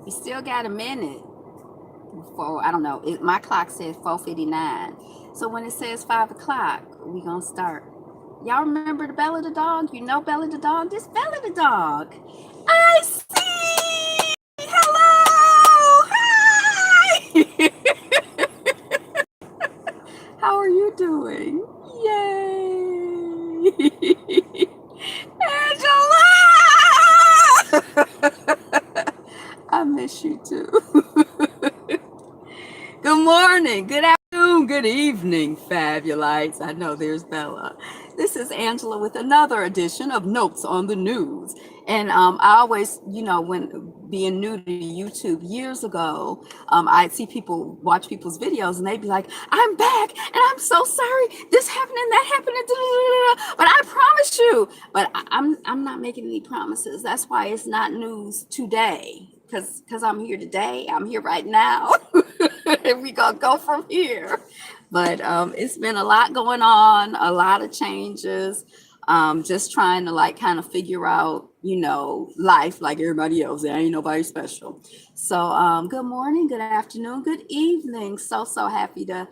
We still got a minute for, I don't know, my clock says 4:59. So when it says 5 o'clock, we gonna start. Y'all remember the Bella the dog? You know Bella the dog? This Bella the dog. I see. Hello. Hi. How are you doing? Yay. Angela. I miss you too. Good morning, good afternoon, good evening, Fabulites. I know there's Bella. This is Angela with another edition of Notes on the News. And I always, when being new to YouTube years ago, I'd see people watch people's videos and they'd be like, I'm back and I'm so sorry. This happened and that happened. But I promise you, but I'm not making any promises. That's why it's not news today. Because I'm here today. I'm here right now. And we gonna go from here. But it's been a lot going on, a lot of changes. Just trying to like kind of figure out, life like everybody else. There ain't nobody special. So good morning, good afternoon, good evening. So happy to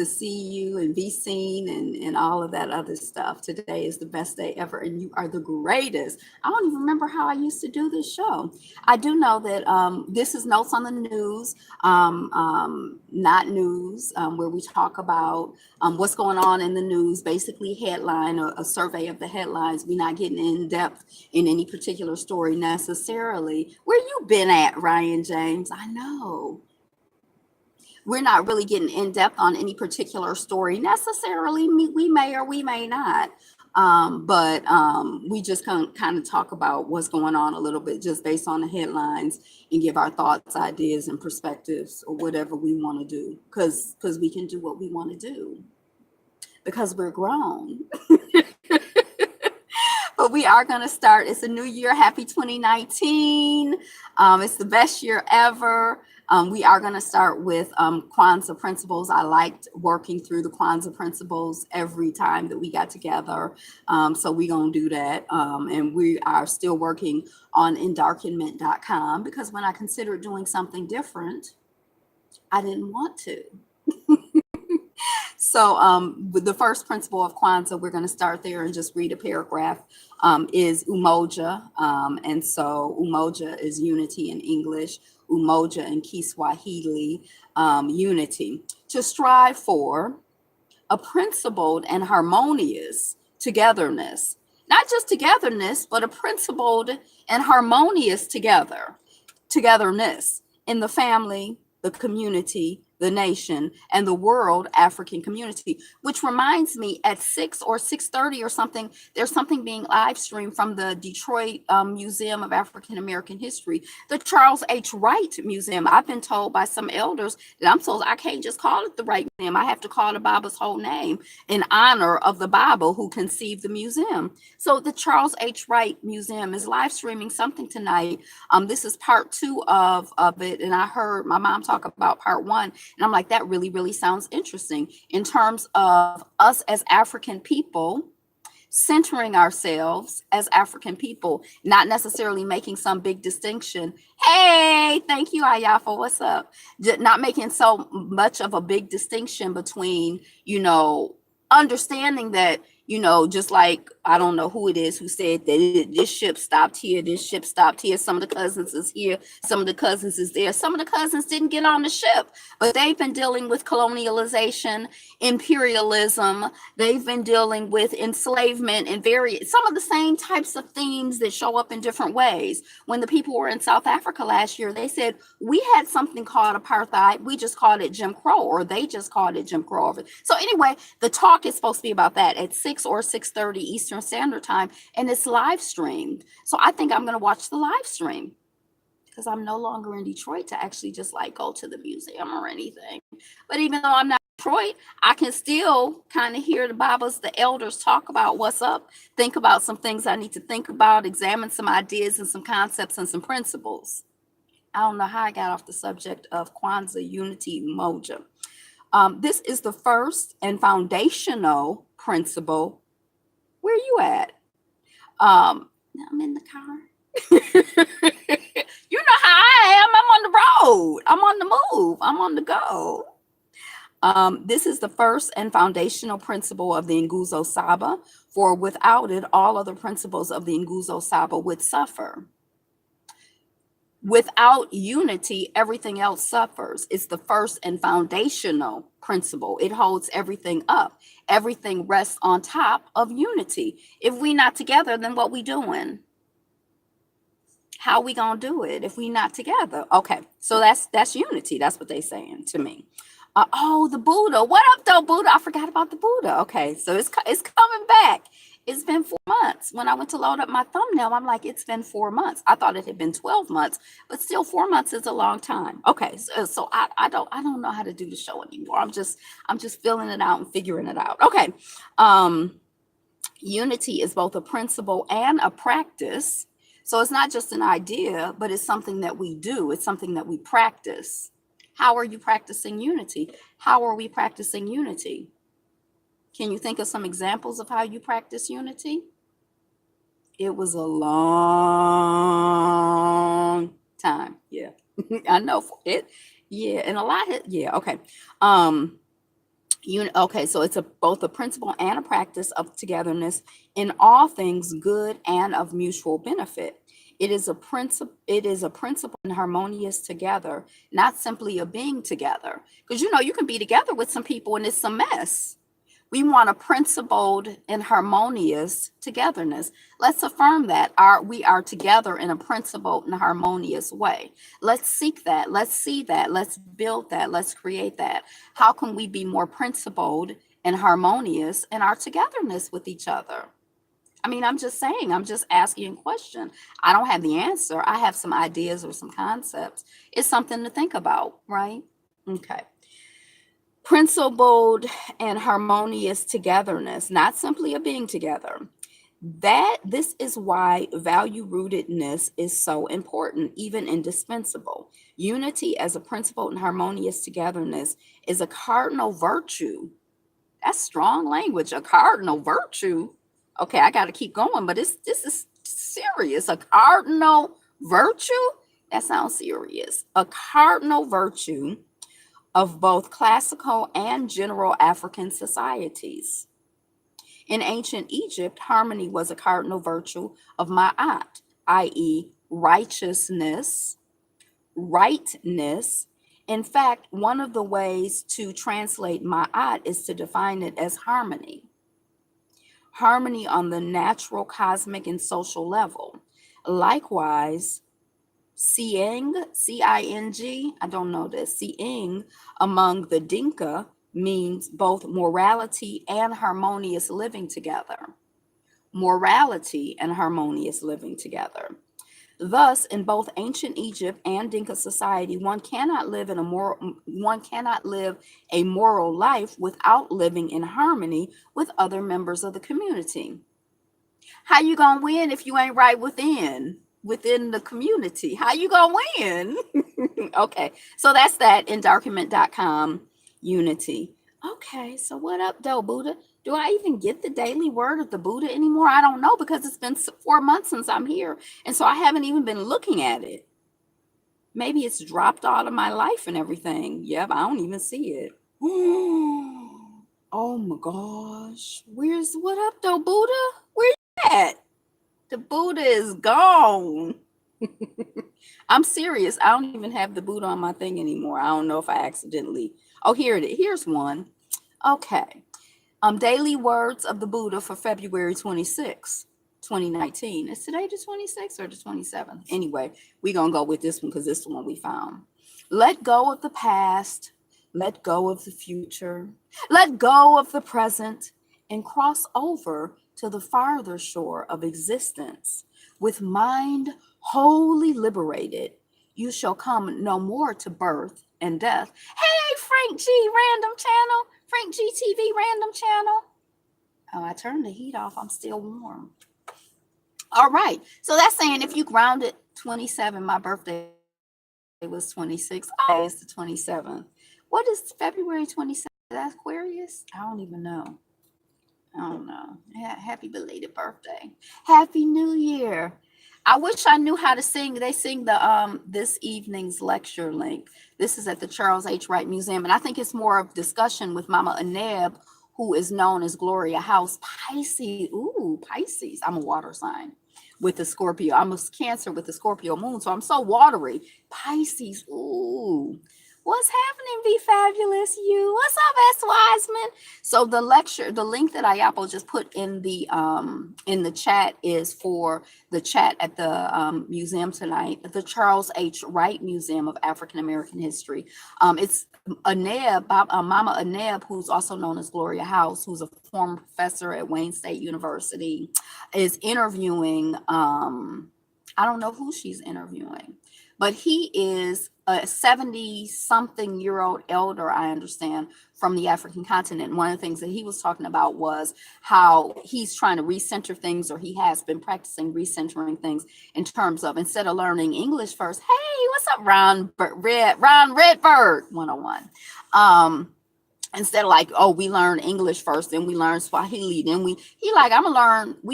see you and be seen and all of that other stuff. Today is the best day ever, and you are the greatest. I don't even remember how I used to do this show. I do know that this is Notes on the News, not news, where we talk about what's going on in the news, basically headline or a survey of the headlines. We're not getting in depth in any particular story necessarily. Where you been at, Ryan James? I know. We're not really getting in depth on any particular story necessarily. We may or we may not. But we just kind of talk about what's going on a little bit just based on the headlines and give our thoughts, ideas, and perspectives or whatever we want to do because we can do what we want to do because we're grown. But we are going to start. It's a new year. Happy 2019. It's the best year ever. We are going to start with Kwanzaa principles. I liked working through the Kwanzaa principles every time that we got together. So we're going to do that. And we are still working on endarkenment.com because when I considered doing something different, I didn't want to. So with the first principle of Kwanzaa, we're going to start there and just read a paragraph, is Umoja. And so Umoja is unity in English, Umoja in Kiswahili, unity. To strive for a principled and harmonious togetherness, not just togetherness, but a principled and harmonious togetherness in the family, the community, the nation, and the world African community. Which reminds me, at 6 or 6:30 or something, there's something being live streamed from the Detroit Museum of African American History, the Charles H. Wright Museum. I've been told by some elders that I can't just call it the Wright Museum. I have to call the Bible's whole name in honor of the Bible who conceived the museum. So the Charles H. Wright Museum is live streaming something tonight. This is part 2 of it, and I heard my mom talk about part 1. And I'm like, that really, really sounds interesting in terms of us as African people, centering ourselves as African people, not necessarily making some big distinction. Hey, thank you, Ayafa. What's up? Not making so much of a big distinction between, understanding that, just like, I don't know who it is who said that this ship stopped here, this ship stopped here. Some of the cousins is here, some of the cousins is there. Some of the cousins didn't get on the ship, but they've been dealing with colonialization, imperialism. They've been dealing with enslavement and some of the same types of themes that show up in different ways. When the people were in South Africa last year, they said, we had something called apartheid. We just called it Jim Crow, or they just called it Jim Crow. So anyway, the talk is supposed to be about that at 6 or 6:30 Eastern Standard Time, and it's live streamed. So I think I'm going to watch the live stream because I'm no longer in Detroit to actually just like go to the museum or anything. But even though I'm not in Detroit, I can still kind of hear the elders talk about what's up, think about some things I need to think about, examine some ideas and some concepts and some principles. I don't know how I got off the subject of Kwanzaa, unity, Umoja. This is the first and foundational principle. Where you at? I'm in the car. You know how I am. I'm on the road. I'm on the move. I'm on the go. This is the first and foundational principle of the Nguzo Saba, for without it, all other principles of the Nguzo Saba would suffer. Without unity, everything else suffers. It's the first and foundational principle. It holds everything up. Everything rests on top of unity. If we not together, then what we doing? How we gonna do it if we not together? Okay, so that's unity. That's what they saying to me. Oh, the Buddha. What up, though, Buddha? I forgot about the Buddha. Okay, so it's coming back. It's been 4 months. When I went to load up my thumbnail, I'm like, it's been 4 months. I thought it had been 12 months, but still 4 months is a long time. Okay, so I don't know how to do the show anymore. I'm just filling it out and figuring it out. Okay. Unity is both a principle and a practice. So it's not just an idea, but it's something that we do. It's something that we practice. How are you practicing unity? How are we practicing unity? Can you think of some examples of how you practice unity? It was a long time. Yeah. I know it. Yeah. And a lot. Yeah. Okay. Okay, so it's both a principle and a practice of togetherness in all things good and of mutual benefit. It is a principle. It is a principle and harmonious together, not simply a being together. Because you can be together with some people and it's a mess. We want a principled and harmonious togetherness. Let's affirm that we are together in a principled and harmonious way. Let's seek that. Let's see that. Let's build that. Let's create that. How can we be more principled and harmonious in our togetherness with each other? I mean, I'm just saying, I'm just asking a question. I don't have the answer. I have some ideas or some concepts. It's something to think about, right? Okay. Principled and harmonious togetherness, not simply a being together. This is why value rootedness is so important, even indispensable. Unity as a principled and harmonious togetherness is a cardinal virtue. That's strong language, a cardinal virtue. Okay, I got to keep going, but this is serious. A cardinal virtue? That sounds serious. A cardinal virtue of both classical and general African societies. In ancient Egypt, harmony was a cardinal virtue of ma'at, i.e., righteousness, rightness. In fact, one of the ways to translate ma'at is to define it as harmony. Harmony on the natural, cosmic, and social level. Likewise, Sieng, C-I-N-G, I don't know this, Sieng among the Dinka means both morality and harmonious living together. Morality and harmonious living together. Thus, in both ancient Egypt and Dinka society, one cannot live a moral life without living in harmony with other members of the community. How you gonna win if you ain't right within the community? How you gonna win? Okay, so that's that in Darkiment.com unity. Okay, so what up, though, Buddha? Do I even get the daily word of the Buddha anymore? I don't know, because it's been 4 months since I'm here, and so I haven't even been looking at it. Maybe it's dropped out of my life and everything. Yep, I don't even see it. Oh my gosh. What up, though, Buddha? Where you at? The Buddha is gone. I'm serious. I don't even have the Buddha on my thing anymore. I don't know if I accidentally. Oh, here it is. Here's one. Okay. Daily words of the Buddha for February 26, 2019. Is today the 26th or the 27th? Anyway, we're going to go with this one because this is the one we found. Let go of the past. Let go of the future. Let go of the present and cross over to the farther shore of existence. With mind wholly liberated, you shall come no more to birth and death. Hey, Frank G Random Channel, Frank G TV Random Channel. Oh, I turned the heat off. I'm still warm. All right. So that's saying if you grounded 27, my birthday was 26. Oh, it's the 27th. What is February 27th? That's Aquarius? I don't even know. I don't know. Happy belated birthday. Happy New Year. I wish I knew how to sing. They sing the this evening's lecture link. This is at the Charles H. Wright Museum, and I think it's more of discussion with Mama Aneb, who is known as Gloria House. Pisces, ooh, Pisces. I'm a water sign with the Scorpio. I'm a Cancer with the Scorpio moon, so I'm so watery. Pisces, ooh. What's happening, Be Fabulous? You. What's up, S. Wiseman? So the lecture, the link that Ayapo just put in the chat is for the chat at the museum tonight, at the Charles H. Wright Museum of African American History. It's Aneb, Mama Aneb, who's also known as Gloria House, who's a former professor at Wayne State University, is interviewing. I don't know who she's interviewing, but he is a 70-something-year-old elder, I understand, from the African continent. One of the things that he was talking about was how he's trying to recenter things, or he has been practicing recentering things in terms of, instead of learning English first, hey, what's up, Ron Redbird 101. Instead of like, oh, we learn English first, then we learn Swahili, then we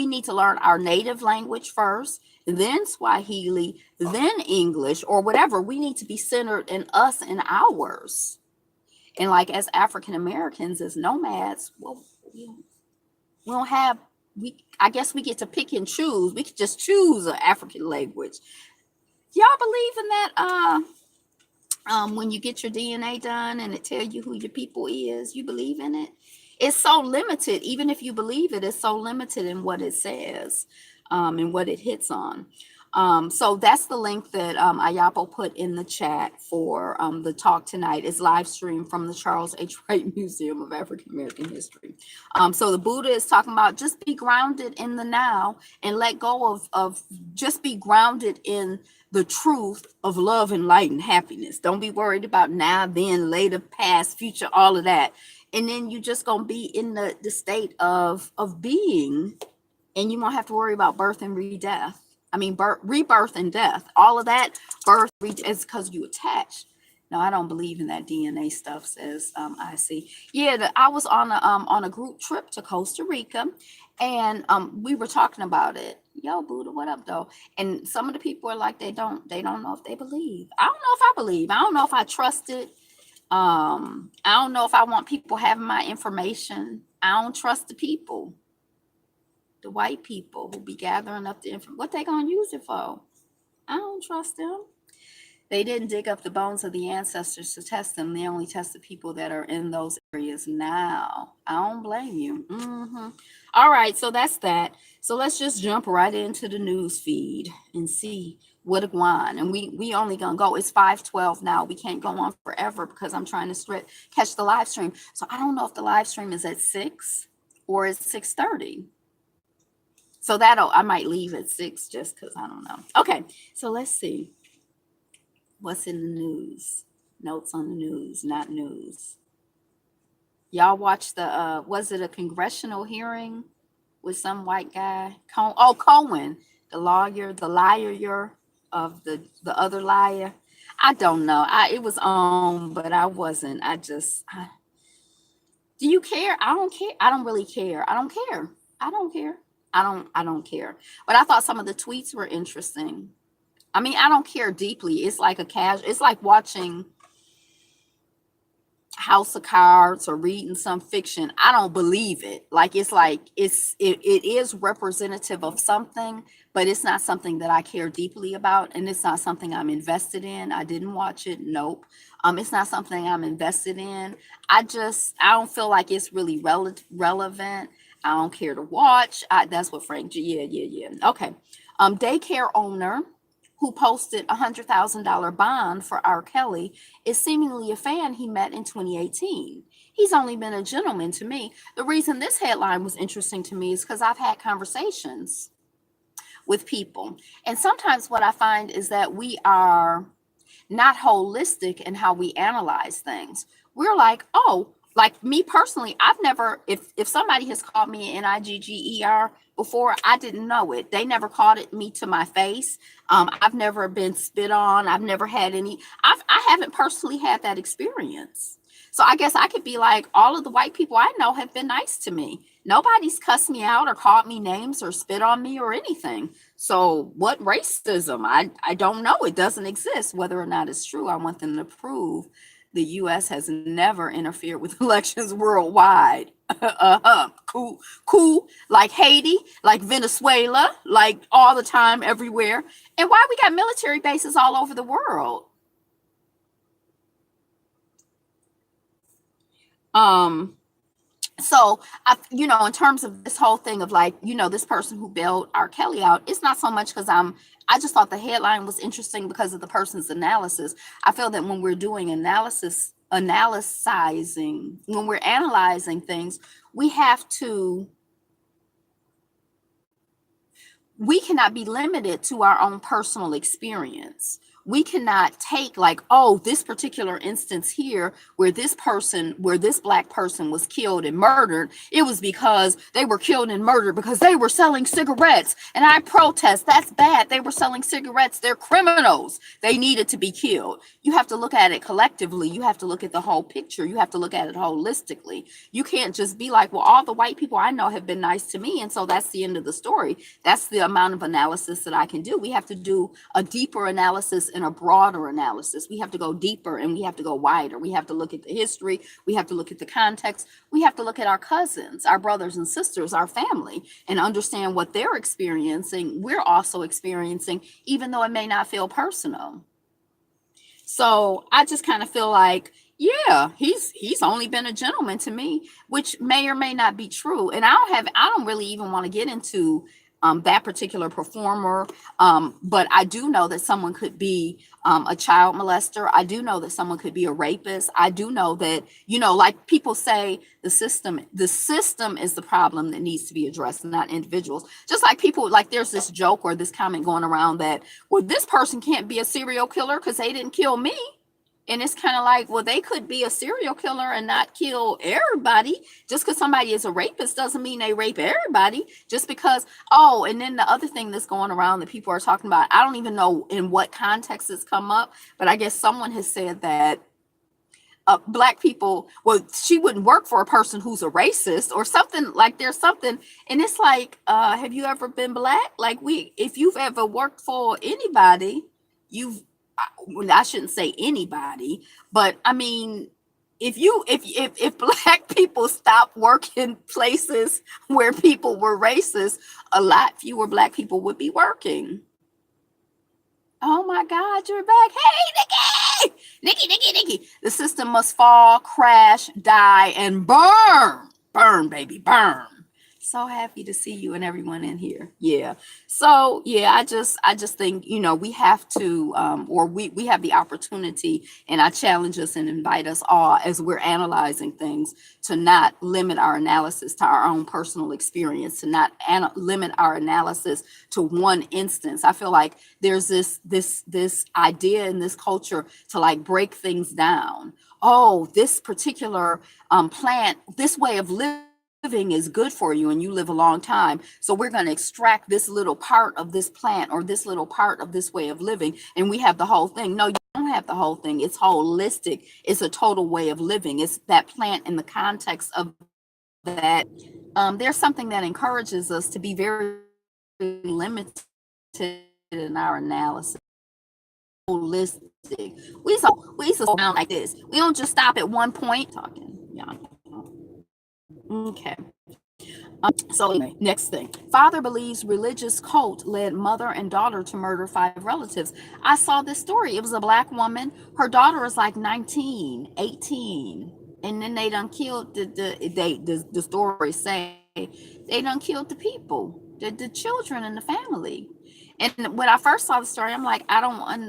need to learn our native language first, then Swahili, then English, or whatever. We need to be centered in us and ours. And like, as African Americans, as nomads, well, we don't have, I guess we get to pick and choose. We could just choose an African language. Y'all believe in that? When you get your DNA done and it tell you who your people is, you believe in it? It's so limited. Even if you believe it, it's so limited in what it says, and what it hits on. So that's the link that Ayapo put in the chat for the talk tonight. Is live stream from the Charles H. Wright Museum of African American History. So the Buddha is talking about just be grounded in the now and let go of just be grounded in the truth of love and light and happiness. Don't be worried about now, then, later, past, future, all of that. And then you just gonna be in the state of being, and you won't have to worry about birth and rebirth and death. All of that birth is because you attached. No, I don't believe in that DNA stuff, says I see. Yeah, I was on a group trip to Costa Rica, and we were talking about it. Yo, Buddha, what up, though? And some of the people are like, they don't know if they believe. I don't know if I believe. I don't know if I trust it. I don't know if I want people having my information. I don't trust the people, the white people who be gathering up the information. What they gonna use it for? I don't trust them. They didn't dig up the bones of the ancestors to test them. They only test the people that are in those areas now. I don't blame you. All right, so that's that. So let's just jump right into the news feed and see what a guan. And we only gonna go. It's 5:12 now. We can't go on forever because I'm trying to catch the live stream. So I don't know if the live stream is at 6 or it's 6:30. So I might leave at 6 just because I don't know. Okay, so let's see. What's in the news? Notes on the news, not news. Y'all watched the was it a congressional hearing with some white guy? Cohen, the lawyer, the liar of the other liar. I don't know. It was on, but I wasn't. Do you care? I don't care. I don't really care. I don't care. I don't care. I don't care. But I thought some of the tweets were interesting. I mean, I don't care deeply. It's like it's like watching House of Cards or reading some fiction. I don't believe it. Like it is representative of something, but it's not something that I care deeply about, and it's not something I'm invested in. I didn't watch it. Nope. It's not something I'm invested in. I don't feel like it's really relevant. I don't care to watch. That's what Frank. Yeah. Okay. Daycare owner who posted $100,000 bond for R. Kelly is seemingly a fan he met in 2018. He's only been a gentleman to me. The reason this headline was interesting to me is because I've had conversations with people. And sometimes what I find is that we are not holistic in how we analyze things. We're like, oh, like me personally, I've never, if somebody has called me an IGGER before, I didn't know it. They never called it me to my face. I've never been spit on. I've never had I haven't personally had that experience. So I guess I could be like, all of the white people I know have been nice to me. Nobody's cussed me out or called me names or spit on me or anything. So what racism? I don't know. It doesn't exist. Whether or not it's true, I want them to prove the US has never interfered with elections worldwide. Cool, cool. Like Haiti, like Venezuela, like all the time, everywhere. And why we got military bases all over the world? Um, so in terms of this whole thing of like, this person who bailed R. Kelly out, it's not so much because I just thought the headline was interesting because of the person's analysis. I feel that when we're doing analyzing, when we're analyzing things, we have to we cannot be limited to our own personal experience. We cannot take like, oh, this particular instance here where this black person was killed and murdered, it was because they were killed and murdered because they were selling cigarettes. And I protest, that's bad. They were selling cigarettes. They're criminals. They needed to be killed. You have to look at it collectively. You have to look at the whole picture. You have to look at it holistically. You can't just be like, well, all the white people I know have been nice to me, and so that's the end of the story. That's the amount of analysis that I can do. We have to do a deeper analysis and a broader analysis. We have to go deeper and we have to go wider. We have to look at the history. We have to look at the context. We have to look at our cousins, our brothers and sisters, our family, and understand what they're experiencing. We're also experiencing, even though it may not feel personal. So I just kind of feel like, yeah, he's only been a gentleman to me, which may or may not be true. And I don't really even want to get into that particular performer. But I do know that someone could be a child molester. I do know that someone could be a rapist. I do know that, like people say, the system is the problem that needs to be addressed, not individuals. Just like people, like there's this joke or this comment going around that, well, this person can't be a serial killer because they didn't kill me. And it's kind of like, well, they could be a serial killer and not kill everybody. Just because somebody is a rapist doesn't mean they rape everybody. Just because, oh, and then the other thing that's going around that people are talking about, I don't even know in what context it's come up, but I guess someone has said that black people, well, she wouldn't work for a person who's a racist or something. Like there's something, and it's like, have you ever been black? Like if you've ever worked for anybody, you've well, I shouldn't say anybody, but I mean, if black people stopped working places where people were racist, a lot fewer black people would be working. Oh my God, you're back. Hey, Nikki! Nikki. The system must fall, crash, die, and burn. Burn, baby, burn. So happy to see you and everyone in here. Yeah. So yeah, I just think, we have to or we have the opportunity, and I challenge us and invite us all as we're analyzing things to not limit our analysis to our own personal experience, to not limit our analysis to one instance. I feel like there's this idea in this culture to like break things down. Oh, this particular plant, this way of living is good for you and you live a long time. So we're going to extract this little part of this plant or this little part of this way of living, and we have the whole thing. No, you don't have the whole thing. It's holistic. It's a total way of living. It's that plant in the context of that. There's something that encourages us to be very limited in our analysis. Holistic. We used to sound like this. We don't just stop at one point talking. Yeah. Okay. So anyway, next thing. Father believes religious cult led mother and daughter to murder 5 relatives. I saw this story. It was a black woman. Her daughter is like 19, 18. And then they done killed the story say they done killed the people, the children and the family. And when I first saw the story, I'm like, I don't want.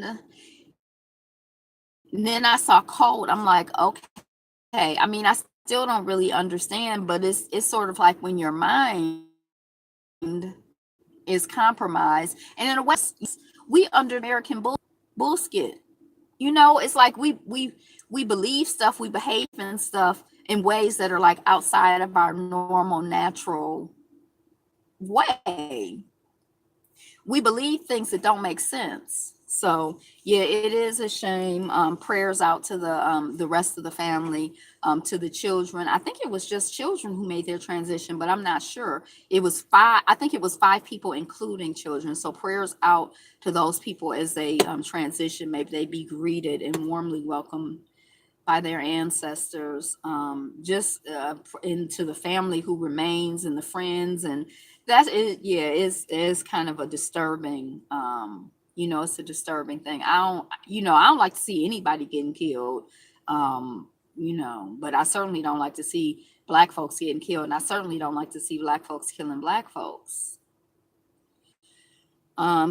And then I saw cult. I'm like, okay. I mean, I still don't really understand, but it's sort of like when your mind is compromised, and in a way, we under American bullshit. It's like we believe stuff, we behave and stuff in ways that are like outside of our normal, natural way. We believe things that don't make sense. So yeah, it is a shame. Prayers out to the rest of the family, to the children. I think it was just children who made their transition, but I'm not sure. It was five. I think it was five people, including children. So prayers out to those people as they transition. Maybe they be greeted and warmly welcomed by their ancestors, just into the family who remains and the friends, and that's it. Yeah, it's kind of a disturbing, it's a disturbing thing. I don't like to see anybody getting killed, but I certainly don't like to see black folks getting killed, and I certainly don't like to see black folks killing black folks.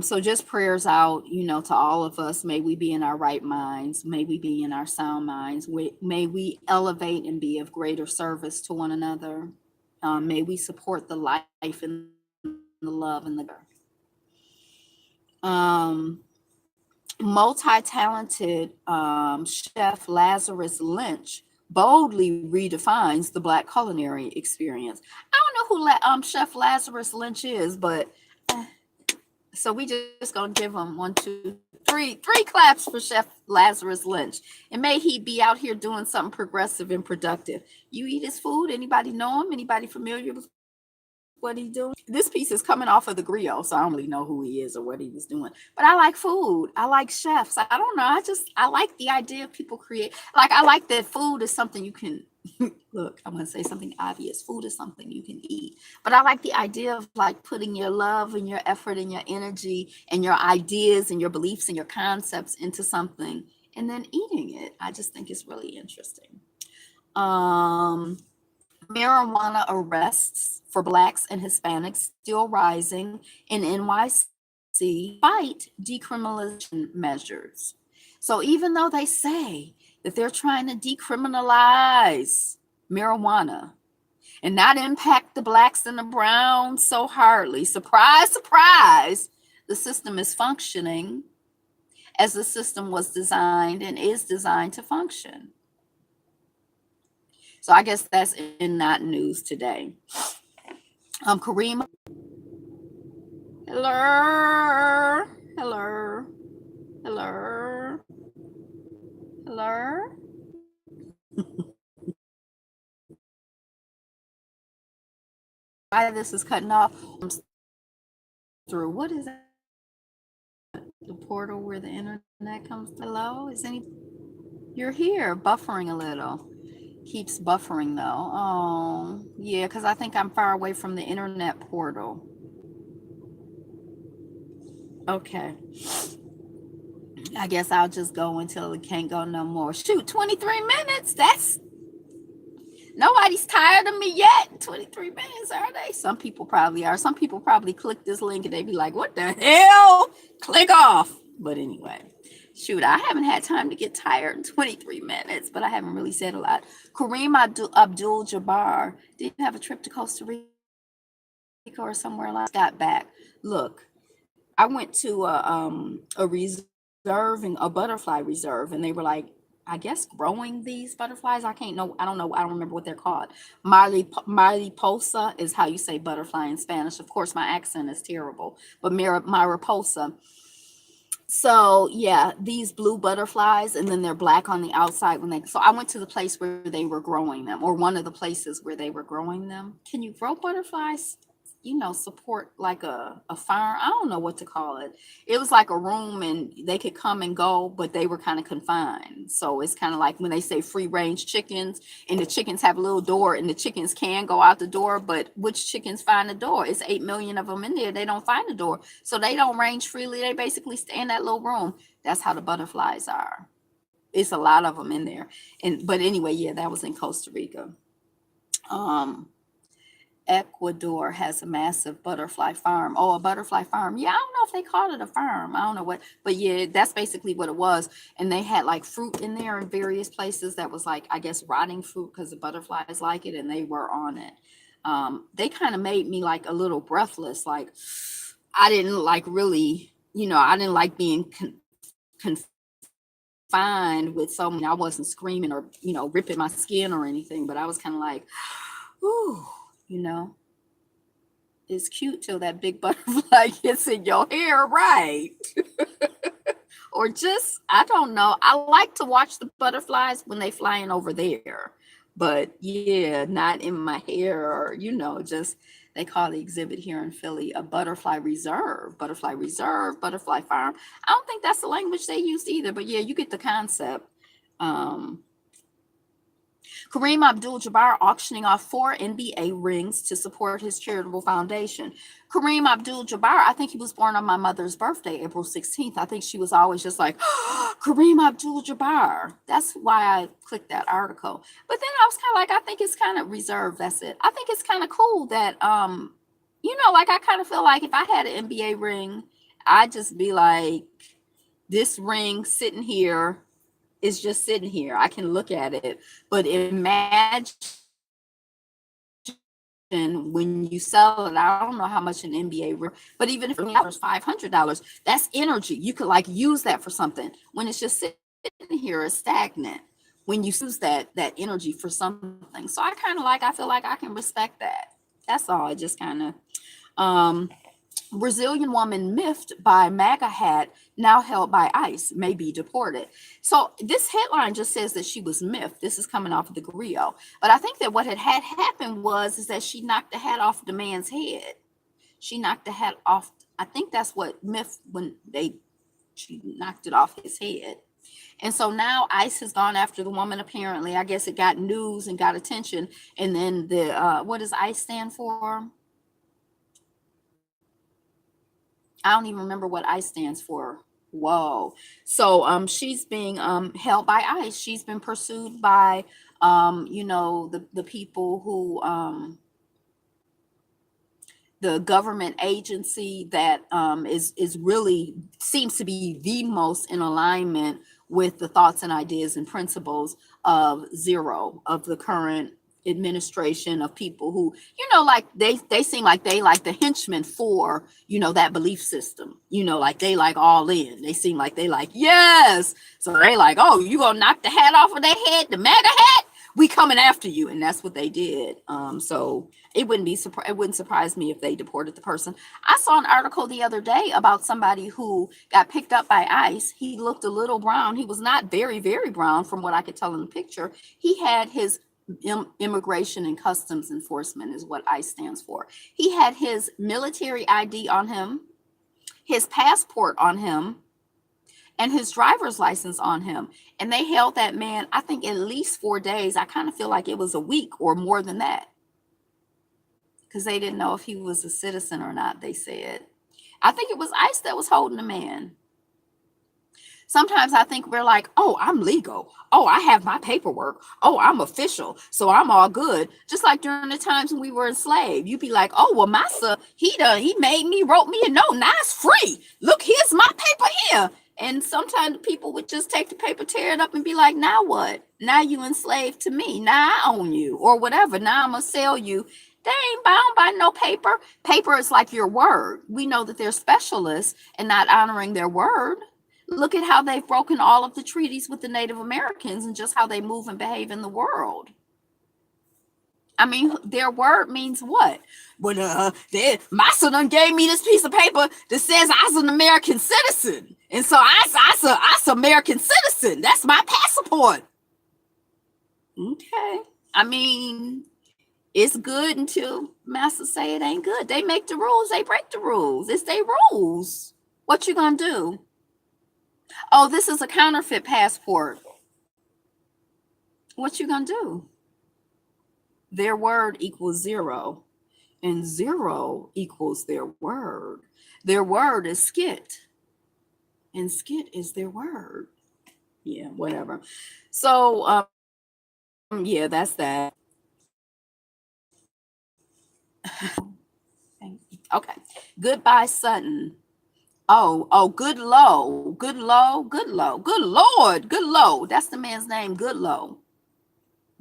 So just prayers out, to all of us. May we be in our right minds. May we be in our sound minds. May we elevate and be of greater service to one another. May we support the life and the love and um, multi-talented chef Lazarus Lynch boldly redefines the Black culinary experience. I don't know who Chef Lazarus Lynch is, but so we just gonna give him one, two, three claps for Chef Lazarus Lynch. And may he be out here doing something progressive and productive. You eat his food? Anybody know him? Anybody familiar with what he's doing? This piece is coming off of the griot, so I don't really know who he is or what he was doing. But I like food. I like chefs. I don't know. I like the idea of people create. Like, I like that food is something you can look. I'm gonna say something obvious. Food is something you can eat. But I like the idea of like putting your love and your effort and your energy and your ideas and your beliefs and your concepts into something and then eating it. I just think it's really interesting. Um, Marijuana arrests for Blacks and Hispanics still rising in NYC fight decriminalization measures. So even though they say that they're trying to decriminalize marijuana and not impact the Blacks and the Browns so hardly, surprise, surprise, the system is functioning as the system was designed and is designed to function. So I guess that's in that news today. Kareem, hello, hello, hello, hello. Why this is cutting off through? What is that? The portal where the internet comes? Hello, is any? You're here, buffering a little. Keeps buffering though. Oh, yeah, because I think I'm far away from the internet portal. Okay. I guess I'll just go until it can't go no more. Shoot, 23 minutes. That's nobody's tired of me yet. 23 minutes, are they? Some people probably are. Some people probably click this link and they be like, what the hell? Click off. But anyway, shoot, I haven't had time to get tired in 23 minutes, but I haven't really said a lot. Kareem Abdul Jabbar didn't have a trip to Costa Rica or somewhere like that. Got back. Look, I went to a reserve, and a butterfly reserve, and they were like, I guess growing these butterflies. I can't know. I don't know. I don't remember what they're called. Mariposa is how you say butterfly in Spanish. Of course, my accent is terrible, but Mariposa. So yeah, these blue butterflies, and then they're black on the outside when they. So I went to the place where they were growing them, or one of the places where they were growing them. Can you grow butterflies? Support like a farm. I don't know what to call it. It was like a room and they could come and go, but they were kind of confined. So it's kind of like when they say free range chickens and the chickens have a little door and the chickens can go out the door, but which chickens find the door? It's 8 million of them in there. They don't find the door. So they don't range freely. They basically stay in that little room. That's how the butterflies are. It's a lot of them in there. But anyway, yeah, that was in Costa Rica. Um, Ecuador has a massive butterfly farm. Oh, a butterfly farm. Yeah, I don't know if they called it a farm. I don't know what, but yeah, that's basically what it was. And they had like fruit in there in various places that was like, I guess, rotting fruit because the butterflies like it and they were on it. They kind of made me like a little breathless. Like, I didn't like really, I didn't like being confined with so many. I wasn't screaming or, ripping my skin or anything, but I was kind of like, ooh, you know. It's cute till that big butterfly gets in your hair, right? or just, I don't know. I like to watch the butterflies when they flying over there. But yeah, not in my hair, or just, they call the exhibit here in Philly a butterfly reserve, butterfly farm. I don't think that's the language they used either, but yeah, you get the concept. Um, Kareem Abdul-Jabbar auctioning off 4 NBA rings to support his charitable foundation. Kareem Abdul-Jabbar, I think he was born on my mother's birthday, April 16th. I think she was always just like, Kareem Abdul-Jabbar. That's why I clicked that article. But then I was kind of like, I think it's kind of reserved. That's it. I think it's kind of cool that, like, I kind of feel like if I had an NBA ring, I'd just be like, this ring sitting here is just sitting here. I can look at it. But imagine when you sell it, I don't know how much an NBA ring, but even if it's $500, that's energy. You could like use that for something. When it's just sitting here, it's stagnant. When you use that energy for something. So I feel like I can respect that. That's all. It just kind of Brazilian woman miffed by MAGA hat, now held by ICE, may be deported. So this headline just says that she was miffed. This is coming off of the Grio. But I think that what had happened is that she knocked the hat off the man's head. She knocked the hat off. I think that's what miffed when she knocked it off his head. And so now ICE has gone after the woman, apparently. I guess it got news and got attention. And then what does ICE stand for? I don't even remember what ICE stands for. Whoa. So she's being held by ICE. She's been pursued by the people who the government agency that is really seems to be the most in alignment with the thoughts and ideas and principles of Zero, of the current administration, of people who like they seem like they like the henchmen for that belief system, like they like all in. They seem like they like, yes, so they like, oh, you gonna knock the hat off of their head, the MAGA hat, we coming after you. And that's what they did. So it wouldn't surprise me if they deported the person. I saw an article the other day about somebody who got picked up by ICE. He looked a little brown. He was not very, very brown from what I could tell in the picture. He had his Immigration and Customs Enforcement is what ICE stands for. He had his military ID on him, his passport on him, and his driver's license on him. And they held that man, I think, at least 4 days. I kind of feel like it was a week or more than that, because they didn't know if he was a citizen or not, they said. I think it was ICE that was holding the man. Sometimes I think we're like, oh, I'm legal. Oh, I have my paperwork. Oh, I'm official. So I'm all good. Just like during the times when we were enslaved, you'd be like, oh, well, massa, he made me, wrote me a note. Now it's free. Look, here's my paper here. And sometimes people would just take the paper, tear it up, and be like, now what? Now you enslaved to me. Now I own you, or whatever. Now I'm going to sell you. They ain't bound by no paper. Paper is like your word. We know that they're specialists in not honoring their word. Look at how they've broken all of the treaties with the Native Americans and just how they move and behave in the world. I mean, their word means what? Well, Massa done gave me this piece of paper that says I was an American citizen. And so I American citizen. That's my passport. Okay. I mean, it's good until Massa say it ain't good. They make the rules, they break the rules. It's their rules. What you gonna do? Oh, this is a counterfeit passport. What you gonna do? Their word equals zero, and zero equals their word. Their word is skit, and skit is their word. Yeah, whatever. So, yeah, that's that. Okay. Goodbye, Sutton. Oh, Goodlow. Good Lord. That's the man's name, Goodlow.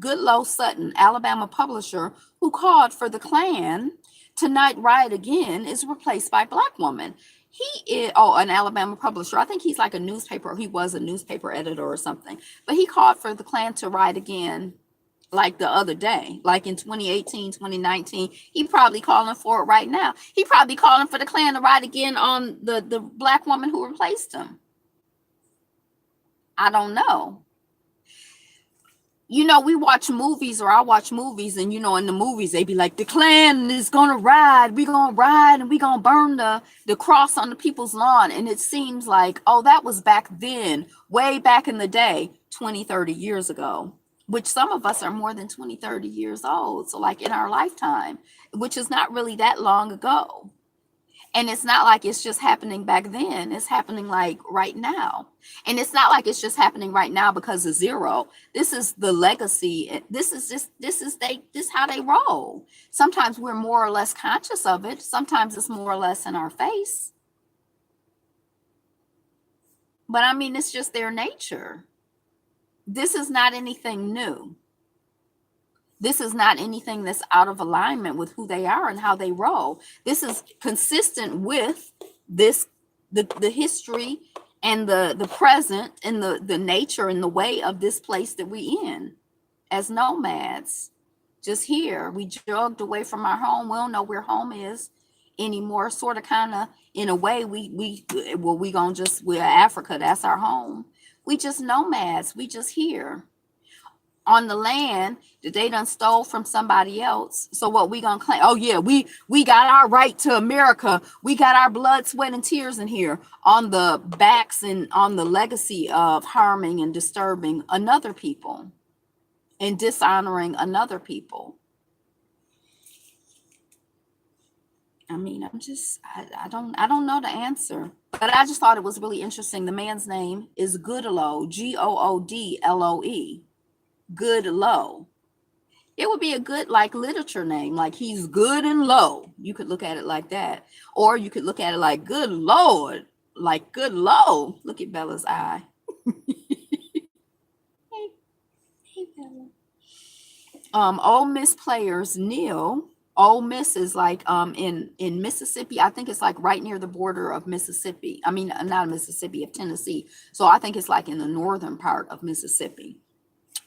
Goodlow Sutton, Alabama publisher who called for the Klan to not riot again, is replaced by Black woman. He is an Alabama publisher. I think he's like he was a newspaper editor or something. But he called for the Klan to riot again like the other day, like in 2018, 2019. He probably calling for it right now. He probably calling for the Klan to riot again on the Black woman who replaced him. I don't know. You know, we watch movies, or I watch movies, and you know, in the movies they be like, the Klan is gonna ride, we gonna ride, and we gonna burn the cross on the people's lawn. And it seems like, oh, that was back then, way back in the day, 20, 30 years ago, which some of us are more than 20, 30 years old. So like in our lifetime, which is not really that long ago. And it's not like it's just happening back then. It's happening like right now. And it's not like it's just happening right now because of zero. This is the legacy. This how they roll. Sometimes we're more or less conscious of it. Sometimes it's more or less in our face. But I mean, it's just their nature. This is not anything new. This is not anything that's out of alignment with who they are and how they roll. This is consistent with this, the history and the present and the nature and the way of this place that we in as nomads. Just here, we jogged away from our home. We don't know where home is anymore. Sort of, kind of, in a way, we're Africa. That's our home. We just nomads. We just here on the land that they done stole from somebody else. So what we gonna claim? Oh yeah, we got our right to America. We got our blood, sweat, and tears in here, on the backs and on the legacy of harming and disturbing another people and dishonoring another people. I mean, I don't know the answer, but I just thought it was really interesting. The man's name is Goodloe, Goodloe. Goodloe. It would be a good like literature name, like he's good and low. You could look at it like that, or you could look at it like, good Lord, like good low. Look at Bella's eye. Hey Bella. Ole Miss players Neil. Ole Miss is like in Mississippi. I think it's like right near the border of Mississippi. I mean, not Mississippi, of Tennessee. So I think it's like in the northern part of Mississippi.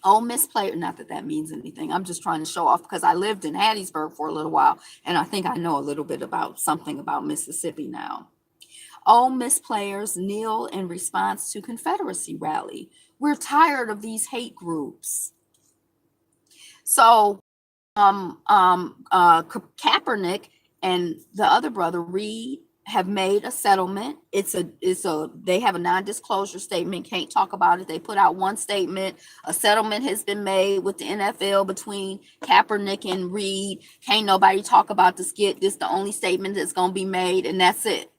Ole Miss player, not that that means anything. I'm just trying to show off because I lived in Hattiesburg for a little while, and I think I know a little bit about something about Mississippi now. Ole Miss players kneel in response to Confederacy rally. We're tired of these hate groups. So Kaepernick and the other brother Reed have made a settlement. They have a non-disclosure statement, can't talk about it. They put out one statement. A settlement has been made with the NFL between Kaepernick and Reed. Can't nobody talk about the skit. This is the only statement that's going to be made, and that's it.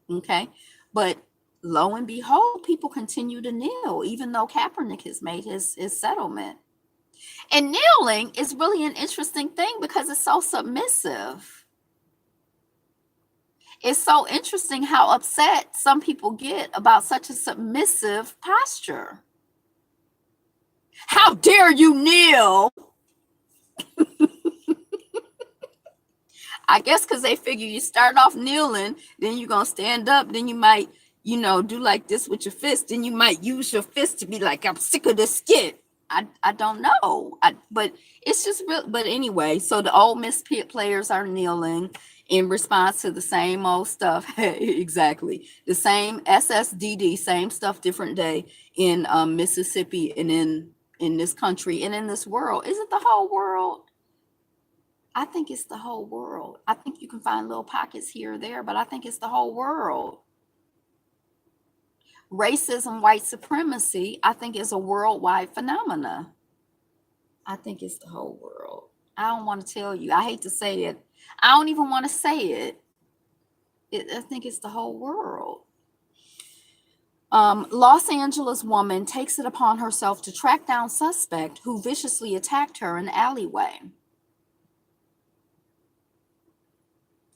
Okay. But lo and behold, people continue to kneel, even though Kaepernick has made his settlement. And kneeling is really an interesting thing because it's so submissive. It's so interesting how upset some people get about such a submissive posture. How dare you kneel? I guess because they figure you start off kneeling, then you're going to stand up, then you might, do like this with your fist, then you might use your fist to be like, I'm sick of this skit. I don't know. But it's just real. But anyway, so the Ole Miss players are kneeling in response to the same old stuff. Exactly. The same SSDD, same stuff, different day in Mississippi and in this country and in this world. Is it the whole world? I think it's the whole world. I think you can find little pockets here or there, but I think it's the whole world. Racism, white supremacy, I think is a worldwide phenomena. I think it's the whole world. I don't want to tell you. I hate to say it. I don't even want to say it. I think it's the whole world. Los Angeles woman takes it upon herself to track down suspect who viciously attacked her in alleyway.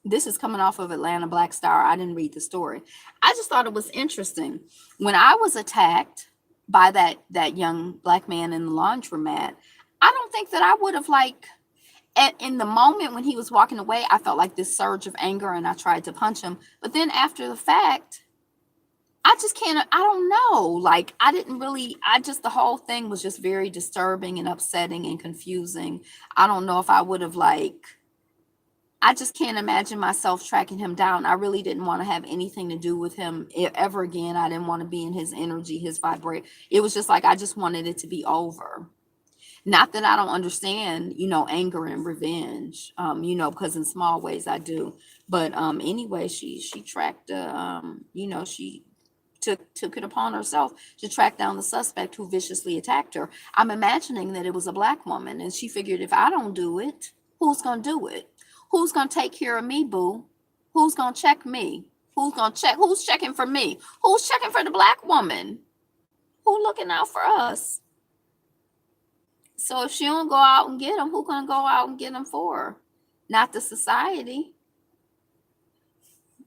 This is coming off of Atlanta Black Star. I didn't read the story. I just thought it was interesting. When I was attacked by that young black man in the laundromat, I don't think that I would have in the moment when he was walking away, I felt like this surge of anger and I tried to punch him. But then after the fact, I just can't, I don't know. The whole thing was just very disturbing and upsetting and confusing. I don't know if I would have I just can't imagine myself tracking him down. I really didn't want to have anything to do with him ever again. I didn't want to be in his energy, his vibrate. It was just like I just wanted it to be over. Not that I don't understand, anger and revenge, because in small ways I do. But anyway, she tracked, she took it upon herself to track down the suspect who viciously attacked her. I'm imagining that it was a black woman, and she figured if I don't do it, who's gonna do it? Who's gonna take care of me, boo? Who's gonna check me? Who's checking for me? Who's checking for the black woman? Who looking out for us? So if she don't go out and get them, who gonna go out and get them for her? Not the society.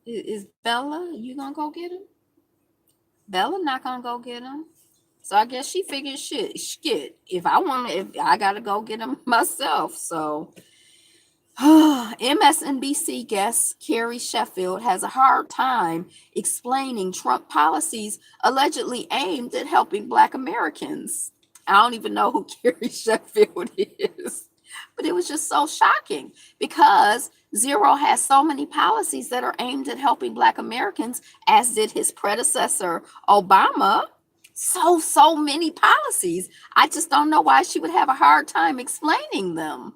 Is Bella, you gonna go get him? Bella not gonna go get him. So I guess she figured shit. If I gotta go get him myself. So MSNBC guest Carrie Sheffield has a hard time explaining Trump policies allegedly aimed at helping Black Americans. I don't even know who Carrie Sheffield is, but it was just so shocking because Zero has so many policies that are aimed at helping Black Americans, as did his predecessor, Obama. So many policies. I just don't know why she would have a hard time explaining them,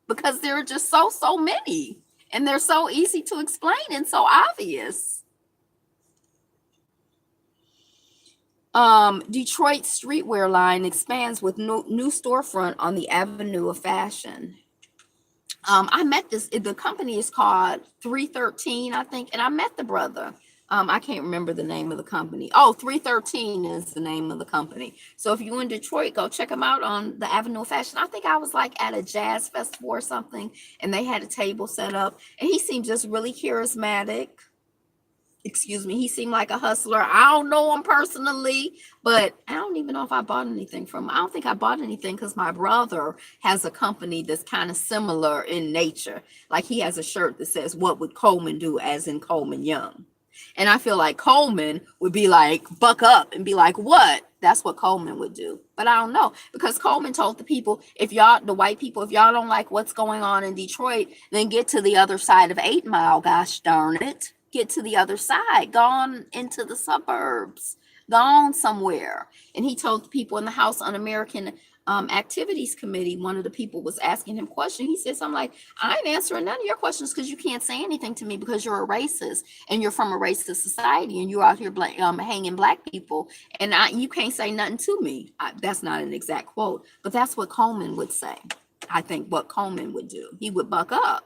because there are just so many, and they're so easy to explain and so obvious. Detroit streetwear line expands with new storefront on the Avenue of Fashion. I met the company is called 313, I think, and I met the brother. I can't remember the name of the company. Oh, 313 is the name of the company. So if you're in Detroit, go check them out on the Avenue of Fashion. I think I was like at a jazz festival or something, and they had a table set up, and he seemed just really charismatic. Excuse me, he seemed like a hustler. I don't know him personally, but I don't even know if I bought anything from him. I don't think I bought anything because my brother has a company that's kind of similar in nature. Like he has a shirt that says, "What would Coleman do?" as in Coleman Young. And I feel like Coleman would be like, buck up and be like, what? That's what Coleman would do. But I don't know, because Coleman told the people, the white people, if y'all don't like what's going on in Detroit, then get to the other side of 8 Mile, gosh darn it. Get to the other side, gone into the suburbs, gone somewhere. And he told the people in the House Un-American Activities Committee, one of the people was asking him questions. He said something like, I ain't answering none of your questions because you can't say anything to me because you're a racist and you're from a racist society and you're out here hanging Black people, and you can't say nothing to me. That's not an exact quote, but that's what Coleman would say. I think what Coleman would do, he would buck up.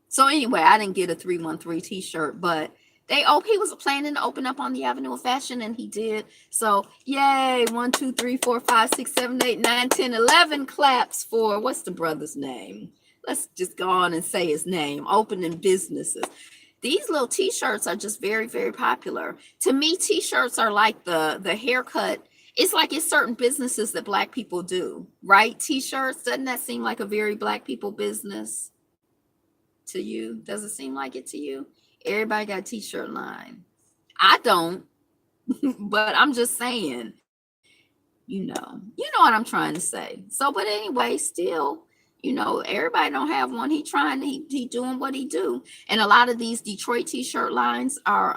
So anyway, I didn't get a 313 t-shirt, but he was planning to open up on the Avenue of Fashion, and he did. So yay, 1, 2, 3, 4, 5, 6, 7, 8, 9, 10, 11 claps for, what's the brother's name? Let's just go on and say his name. Opening businesses. These little t-shirts are just very, very popular. To me, t-shirts are like the haircut. It's like it's certain businesses that Black people do, right? T-shirts, doesn't that seem like a very Black people business? To you? Does it seem like it to you? Everybody got a t-shirt line. I don't, but I'm just saying, you know what I'm trying to say. So, but anyway, still, everybody don't have one. He doing what he do. And a lot of these Detroit t-shirt lines are,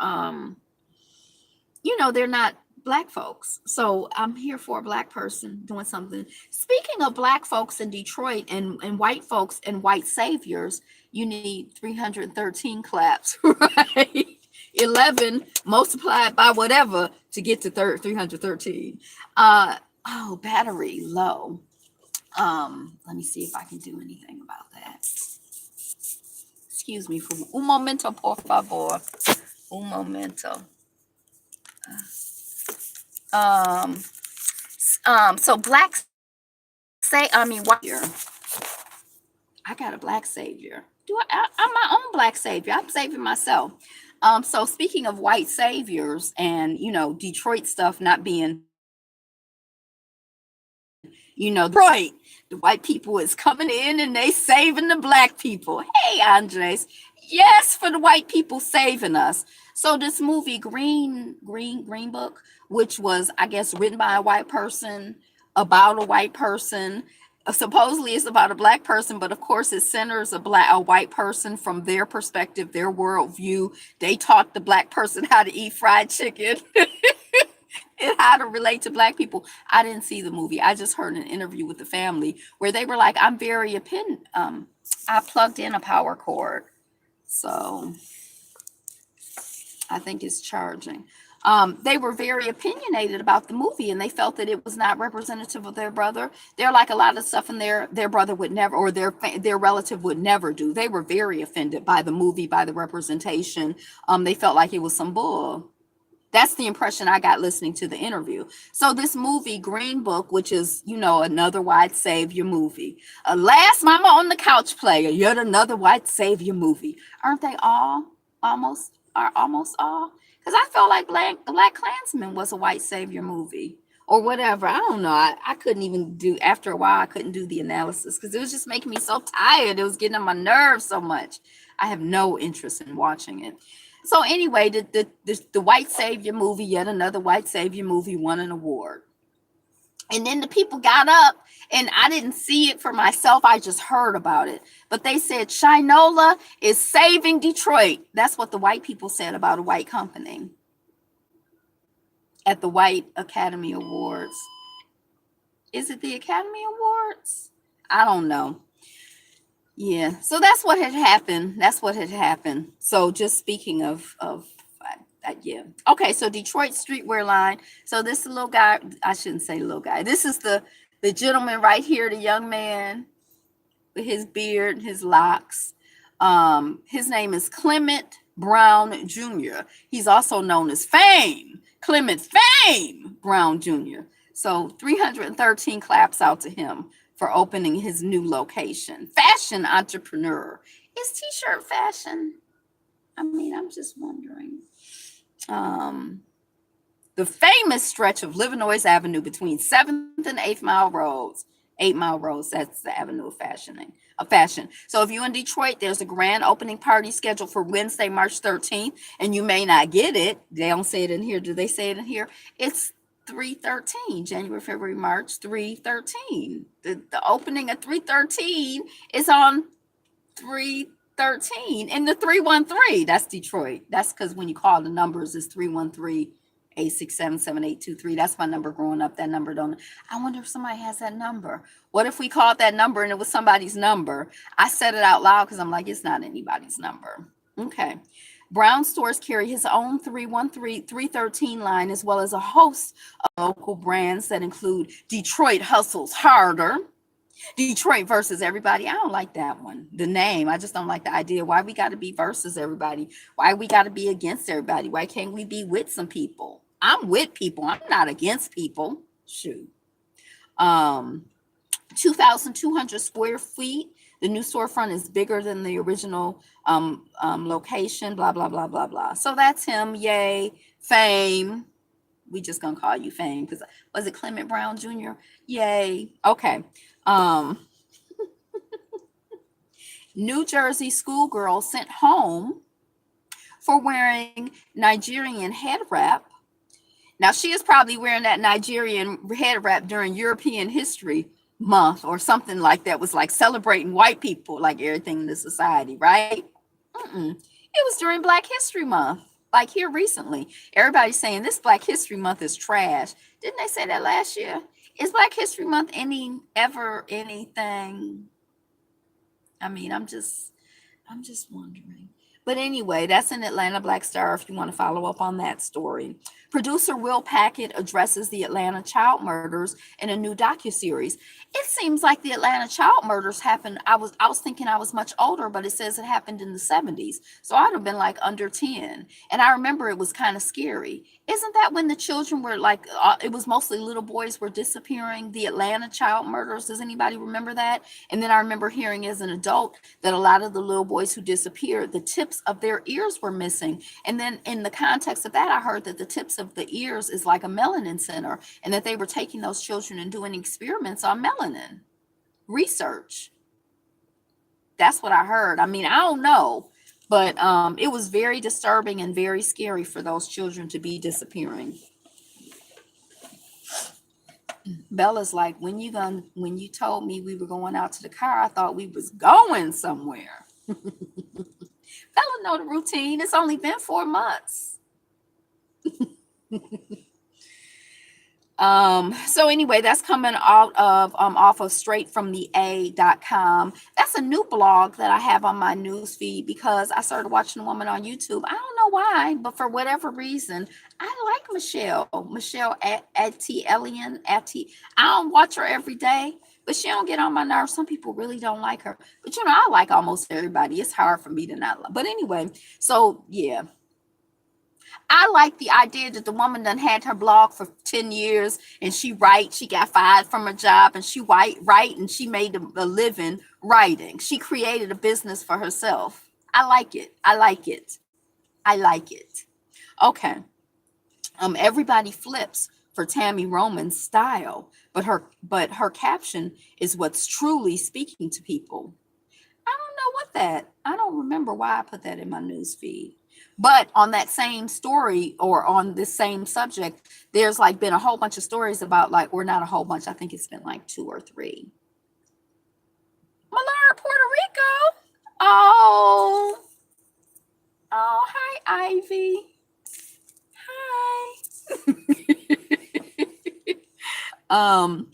they're not Black folks. So I'm here for a Black person doing something. Speaking of Black folks in Detroit and white folks and white saviors, you need 313 claps, right? 11 multiplied by whatever to get to 313. Battery low. Let me see if I can do anything about that. Excuse me for un momento, por favor. Un momento. So white here. I got a Black savior. I'm my own Black savior. I'm saving myself. So speaking of white saviors and, Detroit stuff not being, Detroit, the white people is coming in and they saving the Black people. Hey, Andres. Yes, for the white people saving us. So this movie, Green Book, which was, I guess, written by a white person, about a white person, Supposedly it's about a black person, but of course it centers a white person from their perspective, their worldview. They taught the black person how to eat fried chicken and how to relate to black people. I didn't see the movie. I just heard an interview with the family where they were like, I'm very I plugged in a power cord. So I think it's charging. They were very opinionated about the movie, and they felt that it was not representative of their brother. They're like a lot of stuff in their brother would never, or their relative would never do. They were very offended by the movie, by the representation. They felt like it was some bull. That's the impression I got listening to the interview. So this movie, Green Book, which is, another white savior movie. Last Mama on the Couch player, yet another white savior movie. Aren't they all? Almost all? Because I felt like Black Klansman was a white savior movie. Or whatever. I don't know. I couldn't even after a while, I couldn't do the analysis because it was just making me so tired. It was getting on my nerves so much. I have no interest in watching it. So anyway, the white savior movie, yet another white savior movie, won an award. And then the people got up, and I didn't see it for myself. I just heard about it. But they said Shinola is saving Detroit. That's what the white people said about a white company at the White Academy Awards. Is it the Academy Awards? I don't know. Yeah, so that's what had happened. So just speaking of yeah. Okay, so Detroit streetwear line. So this little guy, I shouldn't say little guy. This is the gentleman right here, the young man with his beard, his locks. His name is Clement Brown Jr. He's also known as Fame, Clement Fame Brown Jr. So 313 claps out to him for opening his new location. Fashion entrepreneur. Is t-shirt fashion? I mean, I'm just wondering. The famous stretch of Livernois Avenue between 7th and 8th Mile Roads. 8 Mile Roads, that's the avenue of fashion. So if you're in Detroit, there's a grand opening party scheduled for Wednesday, March 13th, and you may not get it. They don't say it in here. Do they say it in here? It's 313, January, February, March, 313. The opening of 313 is on 313 in the 313. That's Detroit. That's because when you call the numbers, it's 313-867-7823. That's my number growing up. That number I wonder if somebody has that number. What if we called that number and it was somebody's number? I said it out loud because I'm like, it's not anybody's number. Okay. Brown stores carry his own 313 line, as well as a host of local brands that include Detroit Hustles Harder, Detroit versus everybody. I don't like that one. The name, I just don't like the idea. Why we got to be versus everybody? Why we got to be against everybody? Why can't we be with some people? I'm with people. I'm not against people. Shoot. 2,200 square feet. The new storefront is bigger than the original location, blah, blah, blah, blah, blah. So that's him. Yay. Fame. We just gonna call you Fame because was it Clement Brown Jr.? Yay. Okay. New Jersey schoolgirl sent home for wearing Nigerian head wrap. Now she is probably wearing that Nigerian head wrap during European History Month or something like that. Was like celebrating white people, like everything in the society, right? It was during Black History Month, like here recently. Everybody's saying this Black History Month is trash. Didn't they say that last year? Is Black History Month ever anything? I mean, I'm just wondering. But anyway, that's in Atlanta Black Star if you want to follow up on that story. Producer Will Packett addresses the Atlanta child murders in a new docuseries. It seems like the Atlanta child murders happened. I was thinking I was much older, but it says it happened in the 70s. So I'd have been like under 10. And I remember it was kind of scary. Isn't that when the children were like, it was mostly little boys were disappearing, the Atlanta child murders? Does anybody remember that? And then I remember hearing as an adult that a lot of the little boys who disappeared, the tips of their ears were missing. And then in the context of that, I heard that the tips of the ears is like a melanin center and that they were taking those children and doing experiments on melanin research. That's what I heard. I mean, I don't know, but it was very disturbing and very scary for those children to be disappearing. Bella's like, when you told me we were going out to the car, I thought we was going somewhere. Bella know the routine. It's only been 4 months. So anyway, that's coming out of off of straightfromtheA.com. That's a new blog that I have on my news feed because I started watching a woman on YouTube. I don't know why, but for whatever reason, I like Michelle at T Elian at T. I don't watch her every day, but she don't get on my nerves. Some people really don't like her, but I like almost everybody. It's hard for me to not like. But anyway, so yeah, I like the idea that the woman done had her blog for 10 years and she got fired from her job and she write and she made a living writing. She created a business for herself. I like it. I like it. I like it. Okay. Everybody flips for Tammy Roman's style, but her caption is what's truly speaking to people. I don't remember why I put that in my news feed. But on that same story or on this same subject, there's like been a whole bunch of stories about like, or not a whole bunch, I think it's been like 2 or 3. Malar, Puerto Rico. Oh, hi, Ivy. Hi.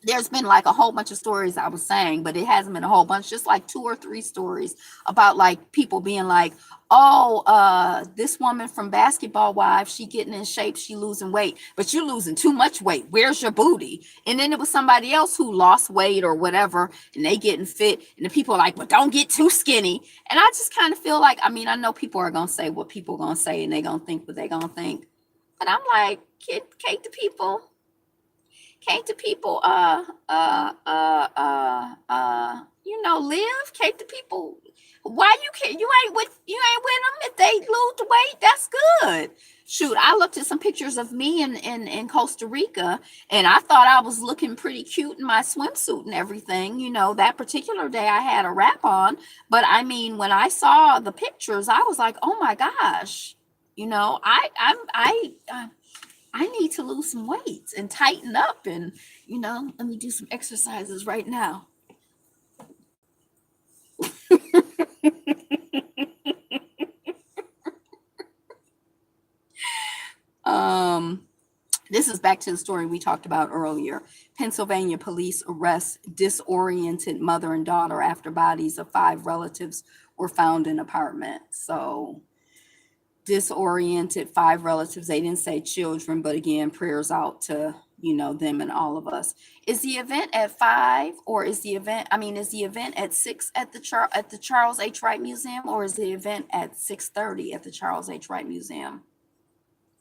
There's been like a whole bunch of stories I was saying, but it hasn't been a whole bunch, just like 2 or 3 stories about like people being like, oh, this woman from Basketball Wives, she getting in shape, she losing weight, but you're losing too much weight. Where's your booty? And then it was somebody else who lost weight or whatever, and they getting fit, and the people are like, but don't get too skinny. And I just kind of feel like, I mean, I know people are gonna say what people gonna say, and they gonna think what they gonna think, but I'm like, Kate, the people. Can't the people live? Can't the people, why you can't, you ain't with them if they lose the weight? That's good. Shoot, I looked at some pictures of me in Costa Rica, and I thought I was looking pretty cute in my swimsuit and everything. That particular day I had a wrap on, but I mean, when I saw the pictures, I was like, oh my gosh, I need to lose some weight and tighten up, and let me do some exercises right now. This is back to the story we talked about earlier. Pennsylvania police arrest disoriented mother and daughter after bodies of 5 relatives were found in apartment. So disoriented 5 relatives. They didn't say children, but again, prayers out to them and all of us. Is the event at 5, or is the event at 6 at the Charles H. Wright Museum, or is the event at 6:30 at the Charles H. Wright Museum?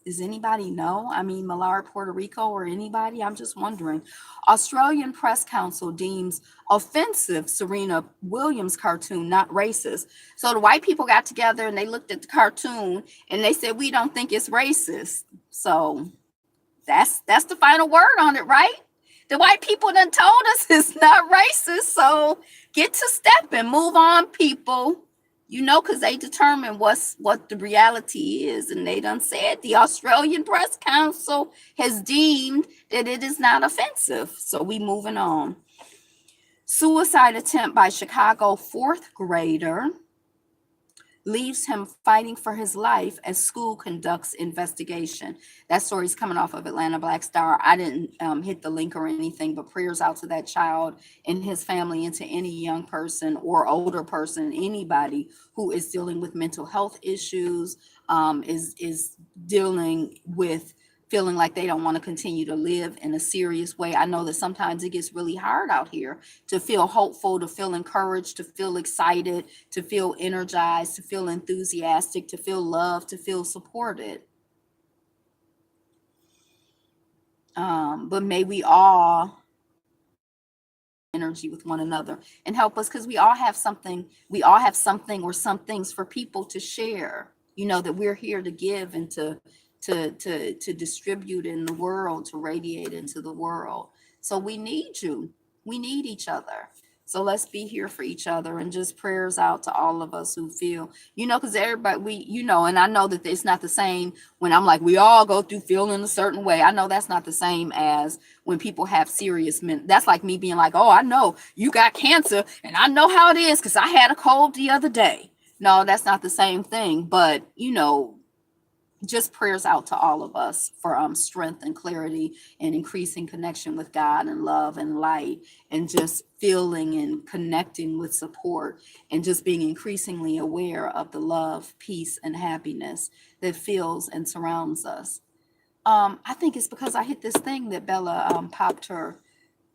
Does anybody know? I mean, Malar, Puerto Rico, or anybody? I'm just wondering. Australian Press Council deems offensive Serena Williams cartoon not racist. So the white people got together and they looked at the cartoon and they said, we don't think it's racist. So that's the final word on it, right? The white people done told us it's not racist. So get to step and move on, people. Because they determine what the reality is, and they done said the Australian Press Council has deemed that it is not offensive. So we moving on. Suicide attempt by Chicago 4th grader leaves him fighting for his life as school conducts investigation. That story's coming off of Atlanta Black Star. I didn't hit the link or anything, but prayers out to that child and his family, and to any young person or older person, anybody who is dealing with mental health issues, is dealing with feeling like they don't want to continue to live in a serious way. I know that sometimes it gets really hard out here to feel hopeful, to feel encouraged, to feel excited, to feel energized, to feel enthusiastic, to feel loved, to feel supported. But may we all energy with one another and help us, because we all have something or some things for people to share, that we're here to give and to distribute in the world, to radiate into the world. So we need you. We need each other. So let's be here for each other, and just prayers out to all of us who feel, because everybody, and I know that it's not the same when I'm like, we all go through feeling a certain way. I know that's not the same as when people have serious that's like me being like, oh, I know you got cancer and I know how it is because I had a cold the other day. No, that's not the same thing. But, just prayers out to all of us for strength and clarity and increasing connection with God and love and light, and just feeling and connecting with support, and just being increasingly aware of the love, peace, and happiness that fills and surrounds us. I think it's because I hit this thing that Bella popped her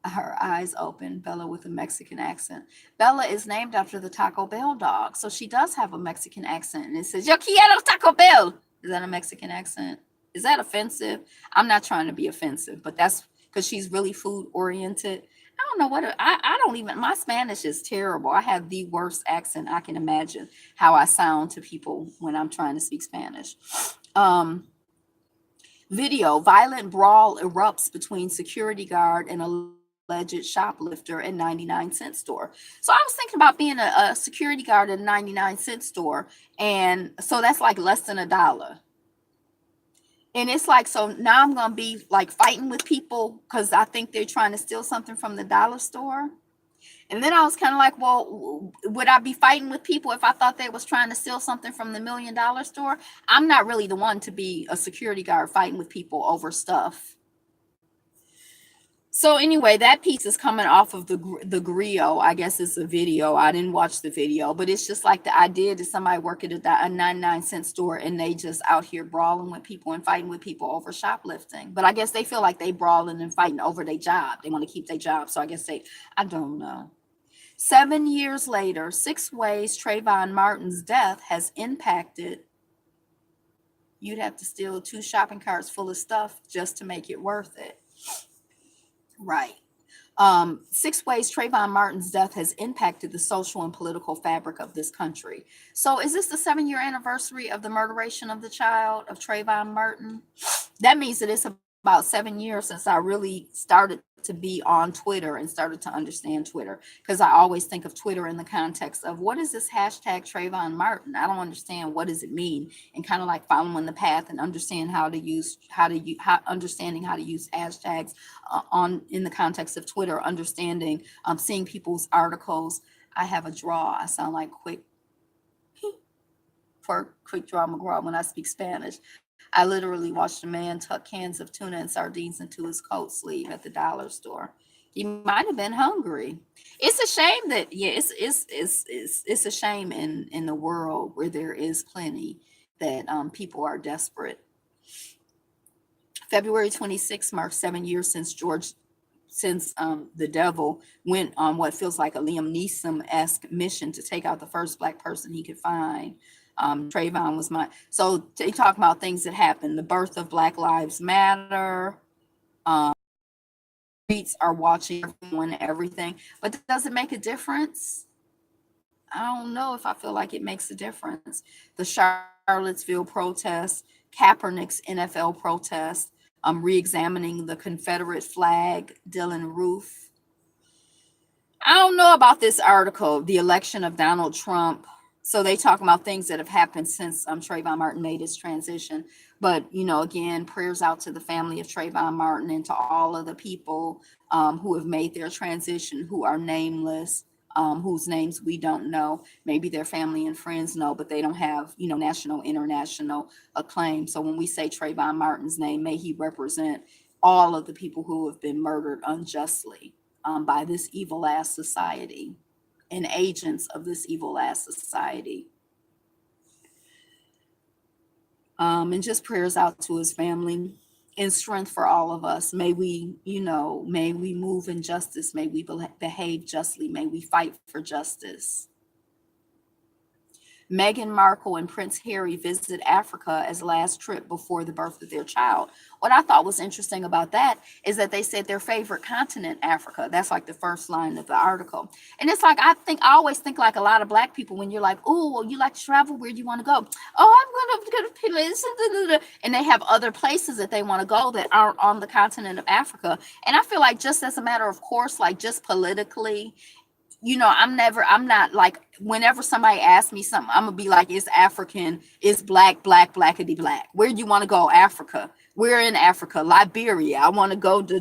eyes open. Bella with a Mexican accent. Bella is named after the Taco Bell dog, so she does have a Mexican accent, and it says "Yo quiero Taco Bell." Is that a Mexican accent? Is that offensive? I'm not trying to be offensive, but that's because she's really food oriented. I don't know I don't even, my Spanish is terrible. I have the worst accent I can imagine how I sound to people when I'm trying to speak Spanish. Um, Video: violent brawl erupts between security guard and alleged shoplifter at 99-cent store. So I was thinking about being a security guard at a 99-cent store. And so that's like less than $1. And it's like, so now I'm going to be like fighting with people because I think they're trying to steal something from the dollar store. And then I was kind of like, well, would I be fighting with people if I thought they was trying to steal something from the $1 million store? I'm not really the one to be a security guard fighting with people over stuff. So anyway, that piece is coming off of the Grio. I guess it's a video. I didn't watch the video, but it's just like the idea that somebody work at a 99-cent store and they just out here brawling with people and fighting with people over shoplifting. But I guess they feel like they brawling and fighting over their job. They want to keep their job. So I guess I don't know. 7 years later, 6 ways Trayvon Martin's death has impacted. You'd have to steal 2 shopping carts full of stuff just to make it worth it. Right. 6 ways Trayvon Martin's death has impacted the social and political fabric of this country. So is this the 7-year anniversary of the murderation of the child of Trayvon Martin? That means that it's about 7 years since I really started to be on Twitter and started to understand Twitter, because I always think of Twitter in the context of what is this hashtag Trayvon Martin? I don't understand, what does it mean? And kind of like following the path and understanding how to use hashtags in the context of Twitter, understanding seeing people's articles. I have a draw. I sound like Quick Draw McGraw when I speak Spanish. I literally watched a man tuck cans of tuna and sardines into his coat sleeve at the dollar store. He might have been hungry. It's a shame that, yeah, it's a shame in the world where there is plenty that people are desperate. February 26th marks 7 years since the devil went on what feels like a Liam Neeson-esque mission to take out the first Black person he could find. Trayvon was so they talk about things that happened. The birth of Black Lives Matter. Streets are watching everyone, everything. But does it make a difference? I don't know if I feel like it makes a difference. The Charlottesville protest, Kaepernick's NFL protest, re-examining the Confederate flag, Dylan Roof. I don't know about this article, the election of Donald Trump. So they talk about things that have happened since Trayvon Martin made his transition. But, again, prayers out to the family of Trayvon Martin and to all of the people who have made their transition, who are nameless, whose names we don't know. Maybe their family and friends know, but they don't have, national, international acclaim. So when we say Trayvon Martin's name, may he represent all of the people who have been murdered unjustly by this evil ass society and agents of this evil ass society. And just prayers out to his family and strength for all of us. May we move in justice. May we behave justly. May we fight for justice. Meghan Markle and Prince Harry visit Africa as last trip before the birth of their child. What I thought was interesting about that is that they said their favorite continent, Africa. That's like the first line of the article. And it's like, I always think like a lot of Black people, when you're like, oh, well, you like to travel, where do you want to go? Oh, I'm going to go to places. And they have other places that they want to go that aren't on the continent of Africa. And I feel like just as a matter of course, like just politically, I'm not like, whenever somebody asks me something, I'm gonna be like, it's African, it's black, black, blackity black. Where do you want to go? Africa. We're in Africa. Liberia. I want to go to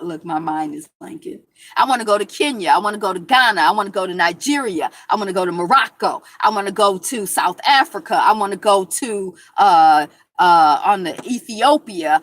look, my mind is blanking. I want to go to Kenya. I want to go to Ghana. I want to go to Nigeria. I want to go to Morocco. I want to go to South Africa. I want to go to on the Ethiopia.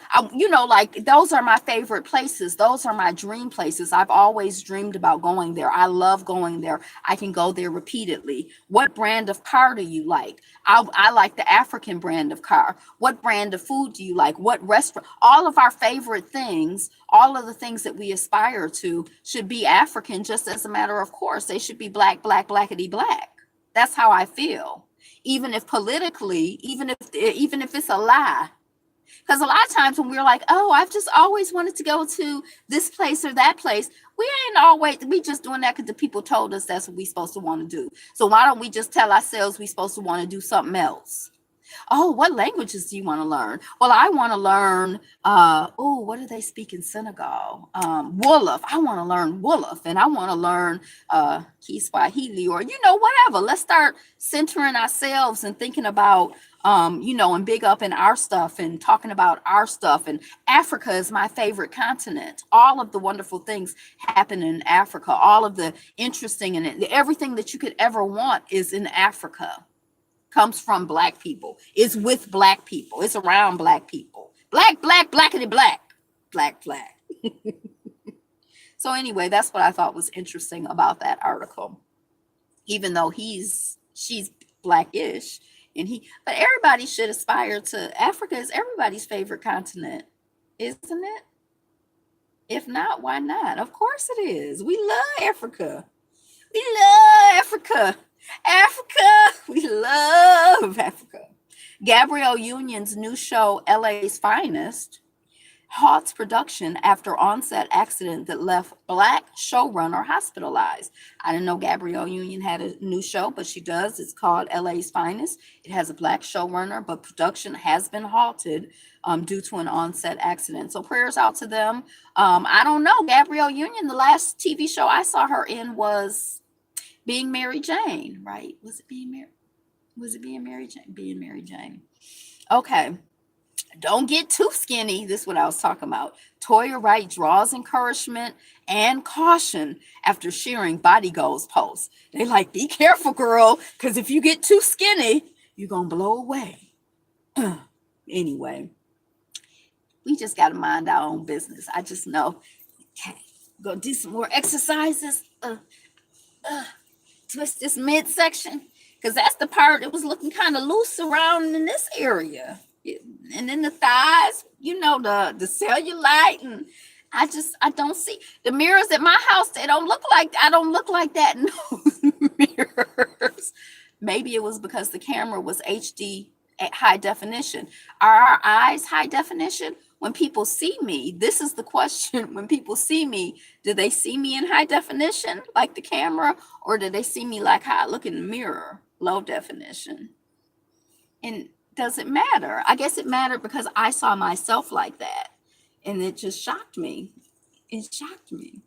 Like, those are my favorite places. Those are my dream places. I've always dreamed about going there. I love going there. I can go there repeatedly. What brand of car do you like? I like the African brand of car. What brand of food do you like? What restaurant? All of our favorite things, all of the things that we aspire to should be African, just as a matter of course. They should be black, black, blackity black. That's how I feel. Even if politically, even if it's a lie. Because a lot of times when we're like, oh, I've just always wanted to go to this place or that place, we just doing that because the people told us that's what we supposed to want to do. So why don't we just tell ourselves we supposed to want to do something else? Oh, what languages do you want to learn? Well, I want to learn, what do they speak in Senegal? Wolof. I want to learn Wolof, and I want to learn Kiswahili, or, whatever. Let's start centering ourselves and thinking about, and big up in our stuff and talking about our stuff. And Africa is my favorite continent. All of the wonderful things happen in Africa. All of the interesting and everything that you could ever want is in Africa. Comes from black people. It's with black people. It's around black people. Black, black, blackity black. Black, black. So anyway, that's what I thought was interesting about that article. Even though she's blackish, but everybody should aspire to. Africa is everybody's favorite continent, isn't it? If not, why not? Of course it is. We love Africa. We love Africa. Africa, we love Africa. Gabrielle Union's new show, LA's Finest, halts production after on-set accident that left black showrunner hospitalized. I didn't know Gabrielle Union had a new show, but she does. It's called LA's Finest. It has a black showrunner, but production has been halted due to an on-set accident. So prayers out to them. I don't know. Gabrielle Union, the last TV show I saw her in was Being Mary Jane, right? Was it Being Mary Jane? Being Mary Jane. Okay. Don't get too skinny. This is what I was talking about. Toya Wright draws encouragement and caution after sharing body goals posts. They like, be careful, girl, because if you get too skinny, you're going to blow away. Anyway, we just got to mind our own business. I just know. Okay. Go do some more exercises. Twist this midsection, because that's the part that was looking kind of loose around in this area, and then the thighs, the cellulite, and I don't see the mirrors at my house. I don't look like that in those mirrors. Maybe it was because the camera was HD at high definition. Are our eyes high definition? When people see me, this is the question. When people see me, do they see me in high definition, like the camera, or do they see me like how I look in the mirror, low definition? And does it matter? I guess it mattered because I saw myself like that, and it just shocked me. It shocked me.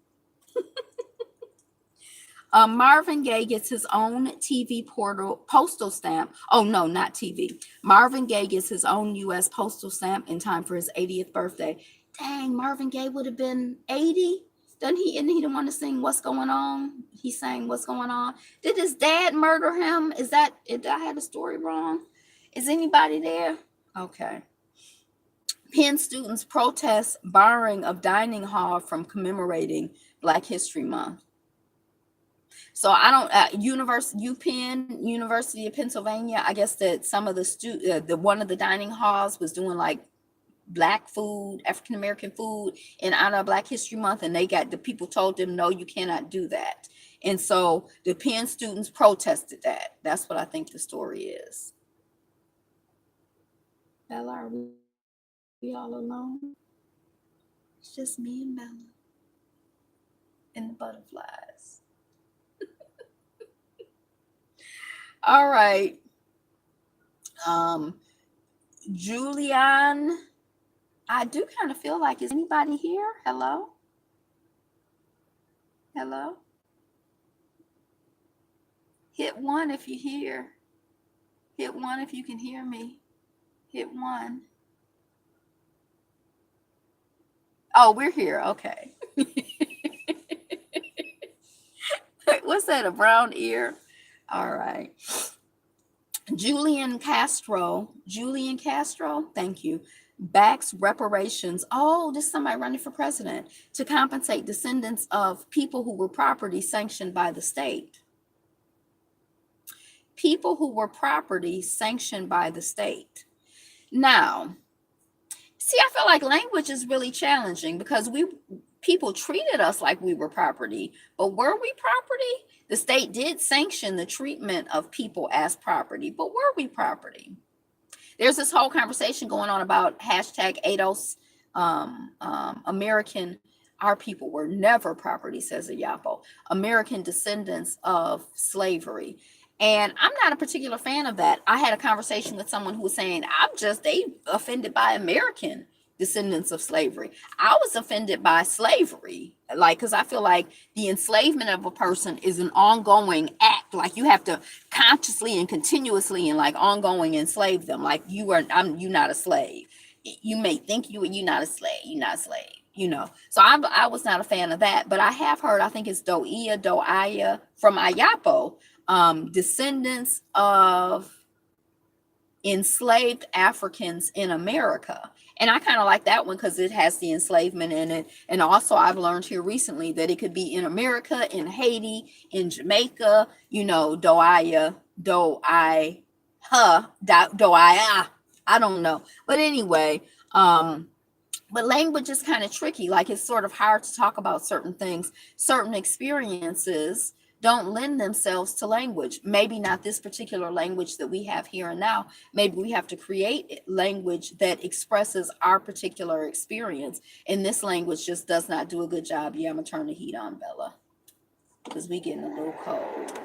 Marvin Gaye gets his own TV postal stamp. Oh, no, not TV. Marvin Gaye gets his own U.S. postal stamp in time for his 80th birthday. Dang, Marvin Gaye would have been 80? Isn't he the one to sing What's Going On? He sang What's Going On. Did his dad murder him? Did I have the story wrong? Is anybody there? Okay. Penn students protest barring of dining hall from commemorating Black History Month. So I don't UPenn, University of Pennsylvania. I guess that some of the one of the dining halls was doing like Black food, African American food in honor of Black History Month, and the people told them, no, you cannot do that. And so the Penn students protested that. That's what I think the story is. Bella, are we all alone? It's just me and Bella and the butterflies. All right. Julianne, I do kind of feel like, is anybody here? Hello? Hello? Hit one if you hear. Hit one if you can hear me. Hit one. Oh, we're here. Okay. What's that? A brown ear? All right. Julian Castro. Julian Castro. Thank you. Backs reparations. Oh, this is somebody running for president to compensate descendants of people who were property sanctioned by the state. People who were property sanctioned by the state. Now, see, I feel like language is really challenging because people treated us like we were property, but were we property? The state did sanction the treatment of people as property, but were we property? There's this whole conversation going on about hashtag ADOS, American. Our people were never property, says Ayapo. American descendants of slavery. And I'm not a particular fan of that. I had a conversation with someone who was saying, they offended by American descendants of slavery. I was offended by slavery, because I feel like the enslavement of a person is an ongoing act. Like you have to consciously and continuously and like ongoing enslave them. Like you're not a slave. You may think you're not a slave. You're not a slave. So I was not a fan of that, but I have heard, I think it's Doia from Ayapo, descendants of enslaved Africans in America. And I kind of like that one because it has the enslavement in it. And also I've learned here recently that it could be in America, in Haiti, in Jamaica, Doia, I don't know. But anyway, but language is kind of tricky. Like it's sort of hard to talk about certain things, certain experiences don't lend themselves to language. Maybe not this particular language that we have here and now. Maybe we have to create language that expresses our particular experience. And this language just does not do a good job. Yeah, I'm gonna turn the heat on, Bella, because we getting a little cold.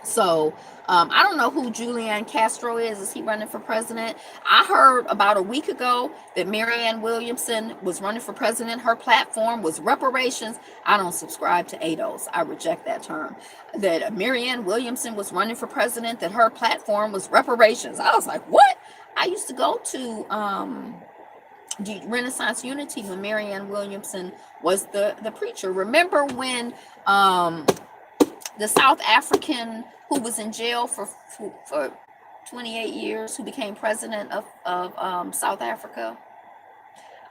So I don't know who Julian Castro is. Is he running for president? I heard about a week ago that Marianne Williamson was running for president. Her platform was reparations. I don't subscribe to ADOS. I reject that term. That Marianne Williamson was running for president, that her platform was reparations. I was like, what? I used to go to Renaissance Unity when Marianne Williamson was the preacher. Remember when the South African who was in jail for 28 years, who became president of South Africa?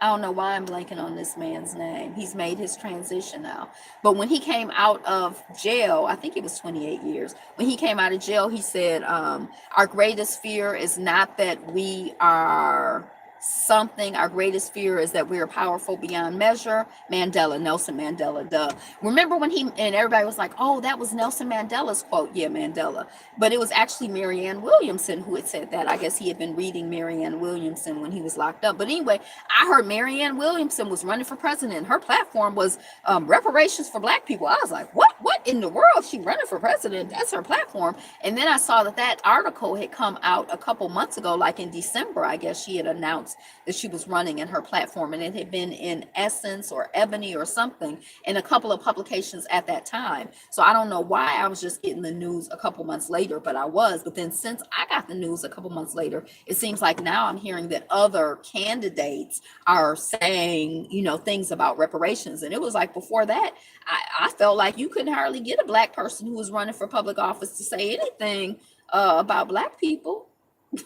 I don't know why I'm blanking on this man's name. He's made his transition now. But when he came out of jail, I think it was 28 years. When he came out of jail, he said, our greatest fear is not that we are something. Our greatest fear is that we are powerful beyond measure. Nelson Mandela, duh. Remember when and everybody was like, oh, that was Nelson Mandela's quote. Yeah, Mandela. But it was actually Marianne Williamson who had said that. I guess he had been reading Marianne Williamson when he was locked up. But anyway, I heard Marianne Williamson was running for president. Her platform was reparations for Black people. I was like, what in the world? She running for president? That's her platform. And then I saw that article had come out a couple months ago, like in December, I guess she had announced that she was running in her platform, and it had been in Essence or Ebony or something in a couple of publications at that time. So I don't know why I was just getting the news a couple months later, but I was. But then since I got the news a couple months later, it seems like now I'm hearing that other candidates are saying, things about reparations. And it was like before that, I felt like you couldn't hardly get a Black person who was running for public office to say anything about Black people.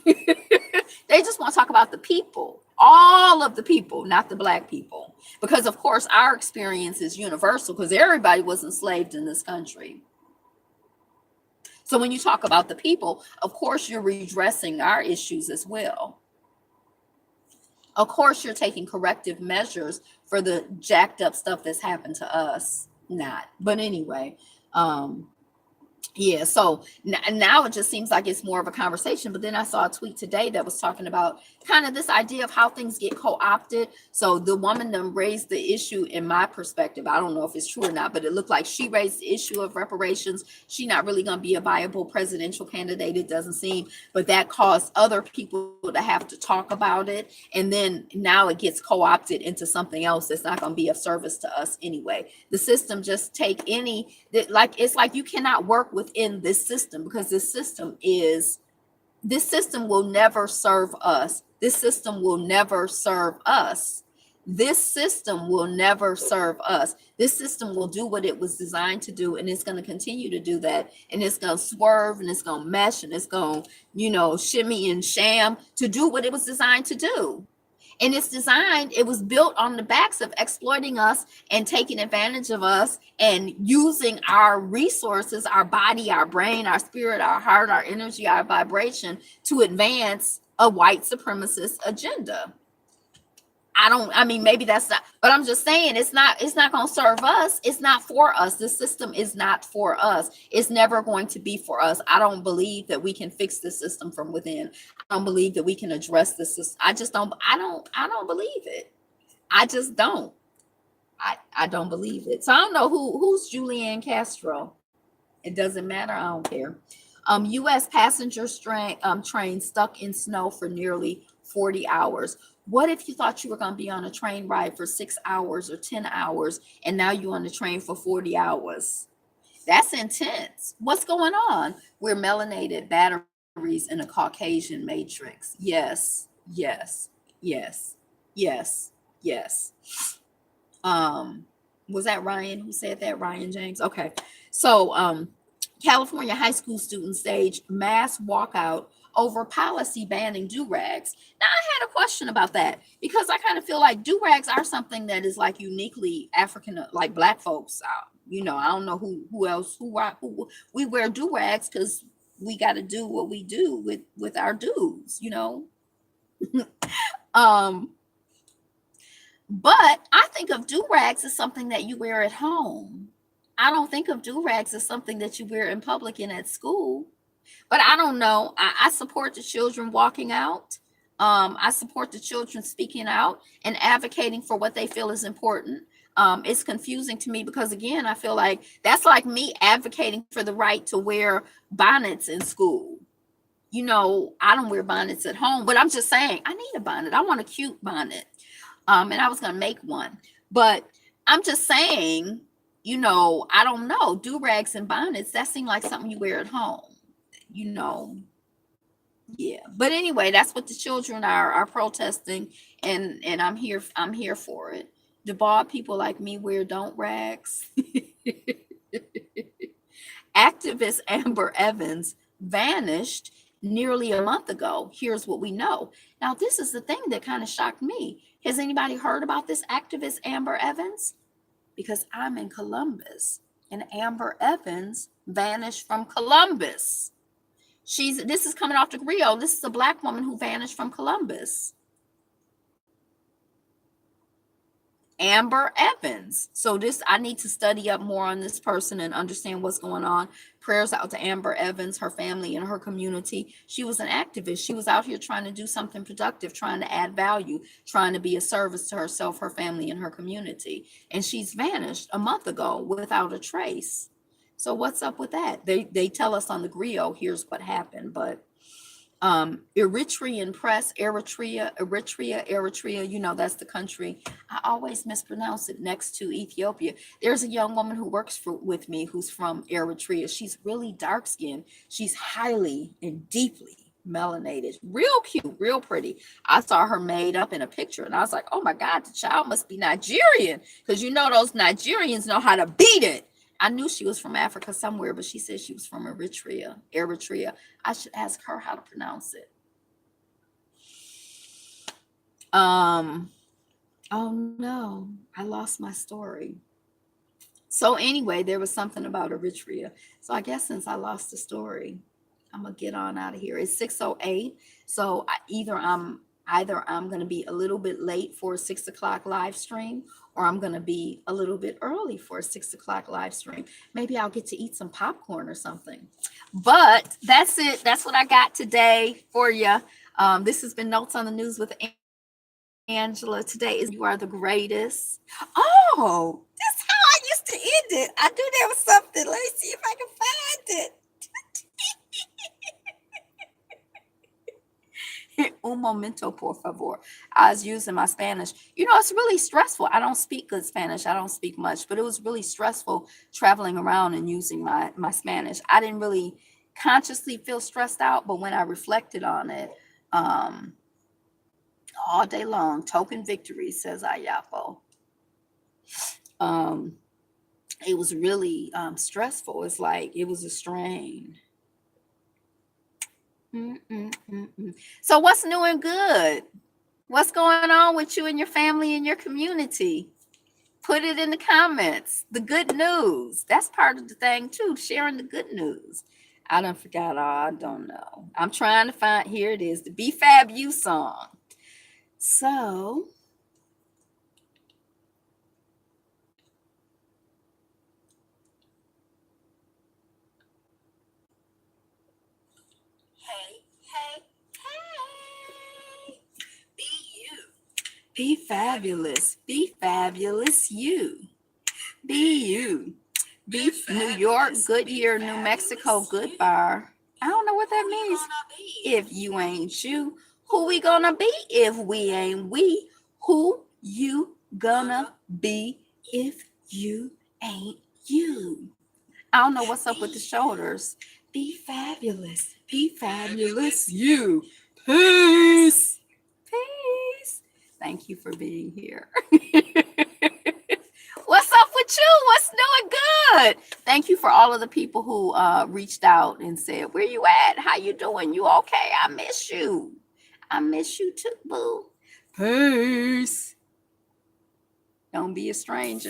They just want to talk about the people, all of the people, not the Black people. Because, of course, our experience is universal because everybody was enslaved in this country. So when you talk about the people, of course, you're redressing our issues as well. Of course, you're taking corrective measures for the jacked up stuff that's happened to us. Not. But anyway, Yeah, so now it just seems like it's more of a conversation. But then I saw a tweet today that was talking about kind of this idea of how things get co-opted. So the woman that raised the issue, in my perspective, I don't know if it's true or not, but it looked like she raised the issue of reparations. She's not really going to be a viable presidential candidate, it doesn't seem, but that caused other people to have to talk about it. And then now it gets co-opted into something else that's not going to be of service to us anyway. The system just take any that, like, it's like you cannot work within this system, because this system will never serve us. This system will never serve us. This system will never serve us. This system will do what it was designed to do, and it's going to continue to do that. And it's going to swerve, and it's going to mesh, and it's going to, shimmy and sham to do what it was designed to do. And it was built on the backs of exploiting us and taking advantage of us and using our resources, our body, our brain, our spirit, our heart, our energy, our vibration to advance a white supremacist agenda. Maybe that's not, but I'm just saying it's not going to serve us. It's not for us. The system is not for us. It's never going to be for us. I don't believe that we can fix the system from within. I don't believe that we can address this system. I don't believe it. I just don't. I don't believe it. So I don't know who's Julianne Castro. It doesn't matter. I don't care. U.S. passenger train stuck in snow for nearly 40 hours. What if you thought you were going to be on a train ride for 6 hours or 10 hours, and now you're on the train for 40 hours? That's intense. What's going on? We're melanated batteries in a Caucasian matrix. Yes, yes, yes, yes, yes. Was that Ryan who said that? Ryan James? Okay. So, California high school students staged mass walkout over policy banning do-rags. Now, I had a question about that, because I kind of feel like do-rags are something that is like uniquely African, like Black folks. I don't know who else we wear do-rags because we got to do what we do with our dues, But I think of do-rags as something that you wear at home. I don't think of do-rags as something that you wear in public and at school. But I don't know. I support the children walking out. I support the children speaking out and advocating for what they feel is important. It's confusing to me because, again, I feel like that's like me advocating for the right to wear bonnets in school. I don't wear bonnets at home, but I'm just saying I need a bonnet. I want a cute bonnet. And I was going to make one. But I'm just saying, I don't know. Do-rags and bonnets, that seems like something you wear at home. Yeah, but anyway, that's what the children are protesting, and I'm here for it. Do bald people like me wear don't rags? Activist Amber Evans vanished nearly a month ago. Here's what we know. Now, this is the thing that kind of shocked me. Has anybody heard about this activist Amber Evans? Because I'm in Columbus, and Amber Evans vanished from Columbus. This is coming off the Rio. This is a Black woman who vanished from Columbus. Amber Evans. So I need to study up more on this person and understand what's going on. Prayers out to Amber Evans, her family, and her community. She was an activist. She was out here trying to do something productive, trying to add value, trying to be a service to herself, her family, and her community. And she's vanished a month ago without a trace. So what's up with that? They tell us on the griot, here's what happened. But Eritrean press, Eritrea, that's the country. I always mispronounce it, next to Ethiopia. There's a young woman who works with me who's from Eritrea. She's really dark skinned. She's highly and deeply melanated, real cute, real pretty. I saw her made up in a picture, and I was like, oh my God, the child must be Nigerian, because those Nigerians know how to beat it. I knew she was from Africa somewhere, but she said she was from Eritrea. I should ask her how to pronounce it. Oh no, I lost my story. So anyway, there was something about Eritrea. So I guess since I lost the story, I'm gonna get on out of here. It's 6:08. So either Either I'm going to be a little bit late for a 6 o'clock live stream, or I'm going to be a little bit early for a 6 o'clock live stream. Maybe I'll get to eat some popcorn or something. But that's it. That's what I got today for you. This has been Notes on the News with Angela. Today is You Are the Greatest. Oh, that's how I used to end it. I knew there was something. Let me see if I can find it. Un momento, por favor. I was using my Spanish. It's really stressful. I don't speak good Spanish. I don't speak much, but it was really stressful traveling around and using my Spanish. I didn't really consciously feel stressed out, but when I reflected on it, all day long, token victory, says Ayapo. It was really stressful. It's like it was a strain. So what's new and good? What's going on with you and your family and your community? Put it in the comments. The good news. That's part of the thing too, sharing the good news. I done forgot. I don't know. I'm trying to find, here it is, the BFAB You song. So hey, be you. Be fabulous. Be fabulous you. Be you. Be New York, Goodyear, New Mexico, Goodbar. I don't know what that means. If you ain't you, who we gonna be? If we ain't we, who you gonna be if you ain't you? I don't know what's up with the shoulders. Be fabulous. Be fabulous you. Peace. Peace. Thank you for being here. What's up with you? What's new and good? Thank you for all of the people who reached out and said, where you at? How you doing? You okay? I miss you. I miss you too, boo. Peace. Don't be a stranger.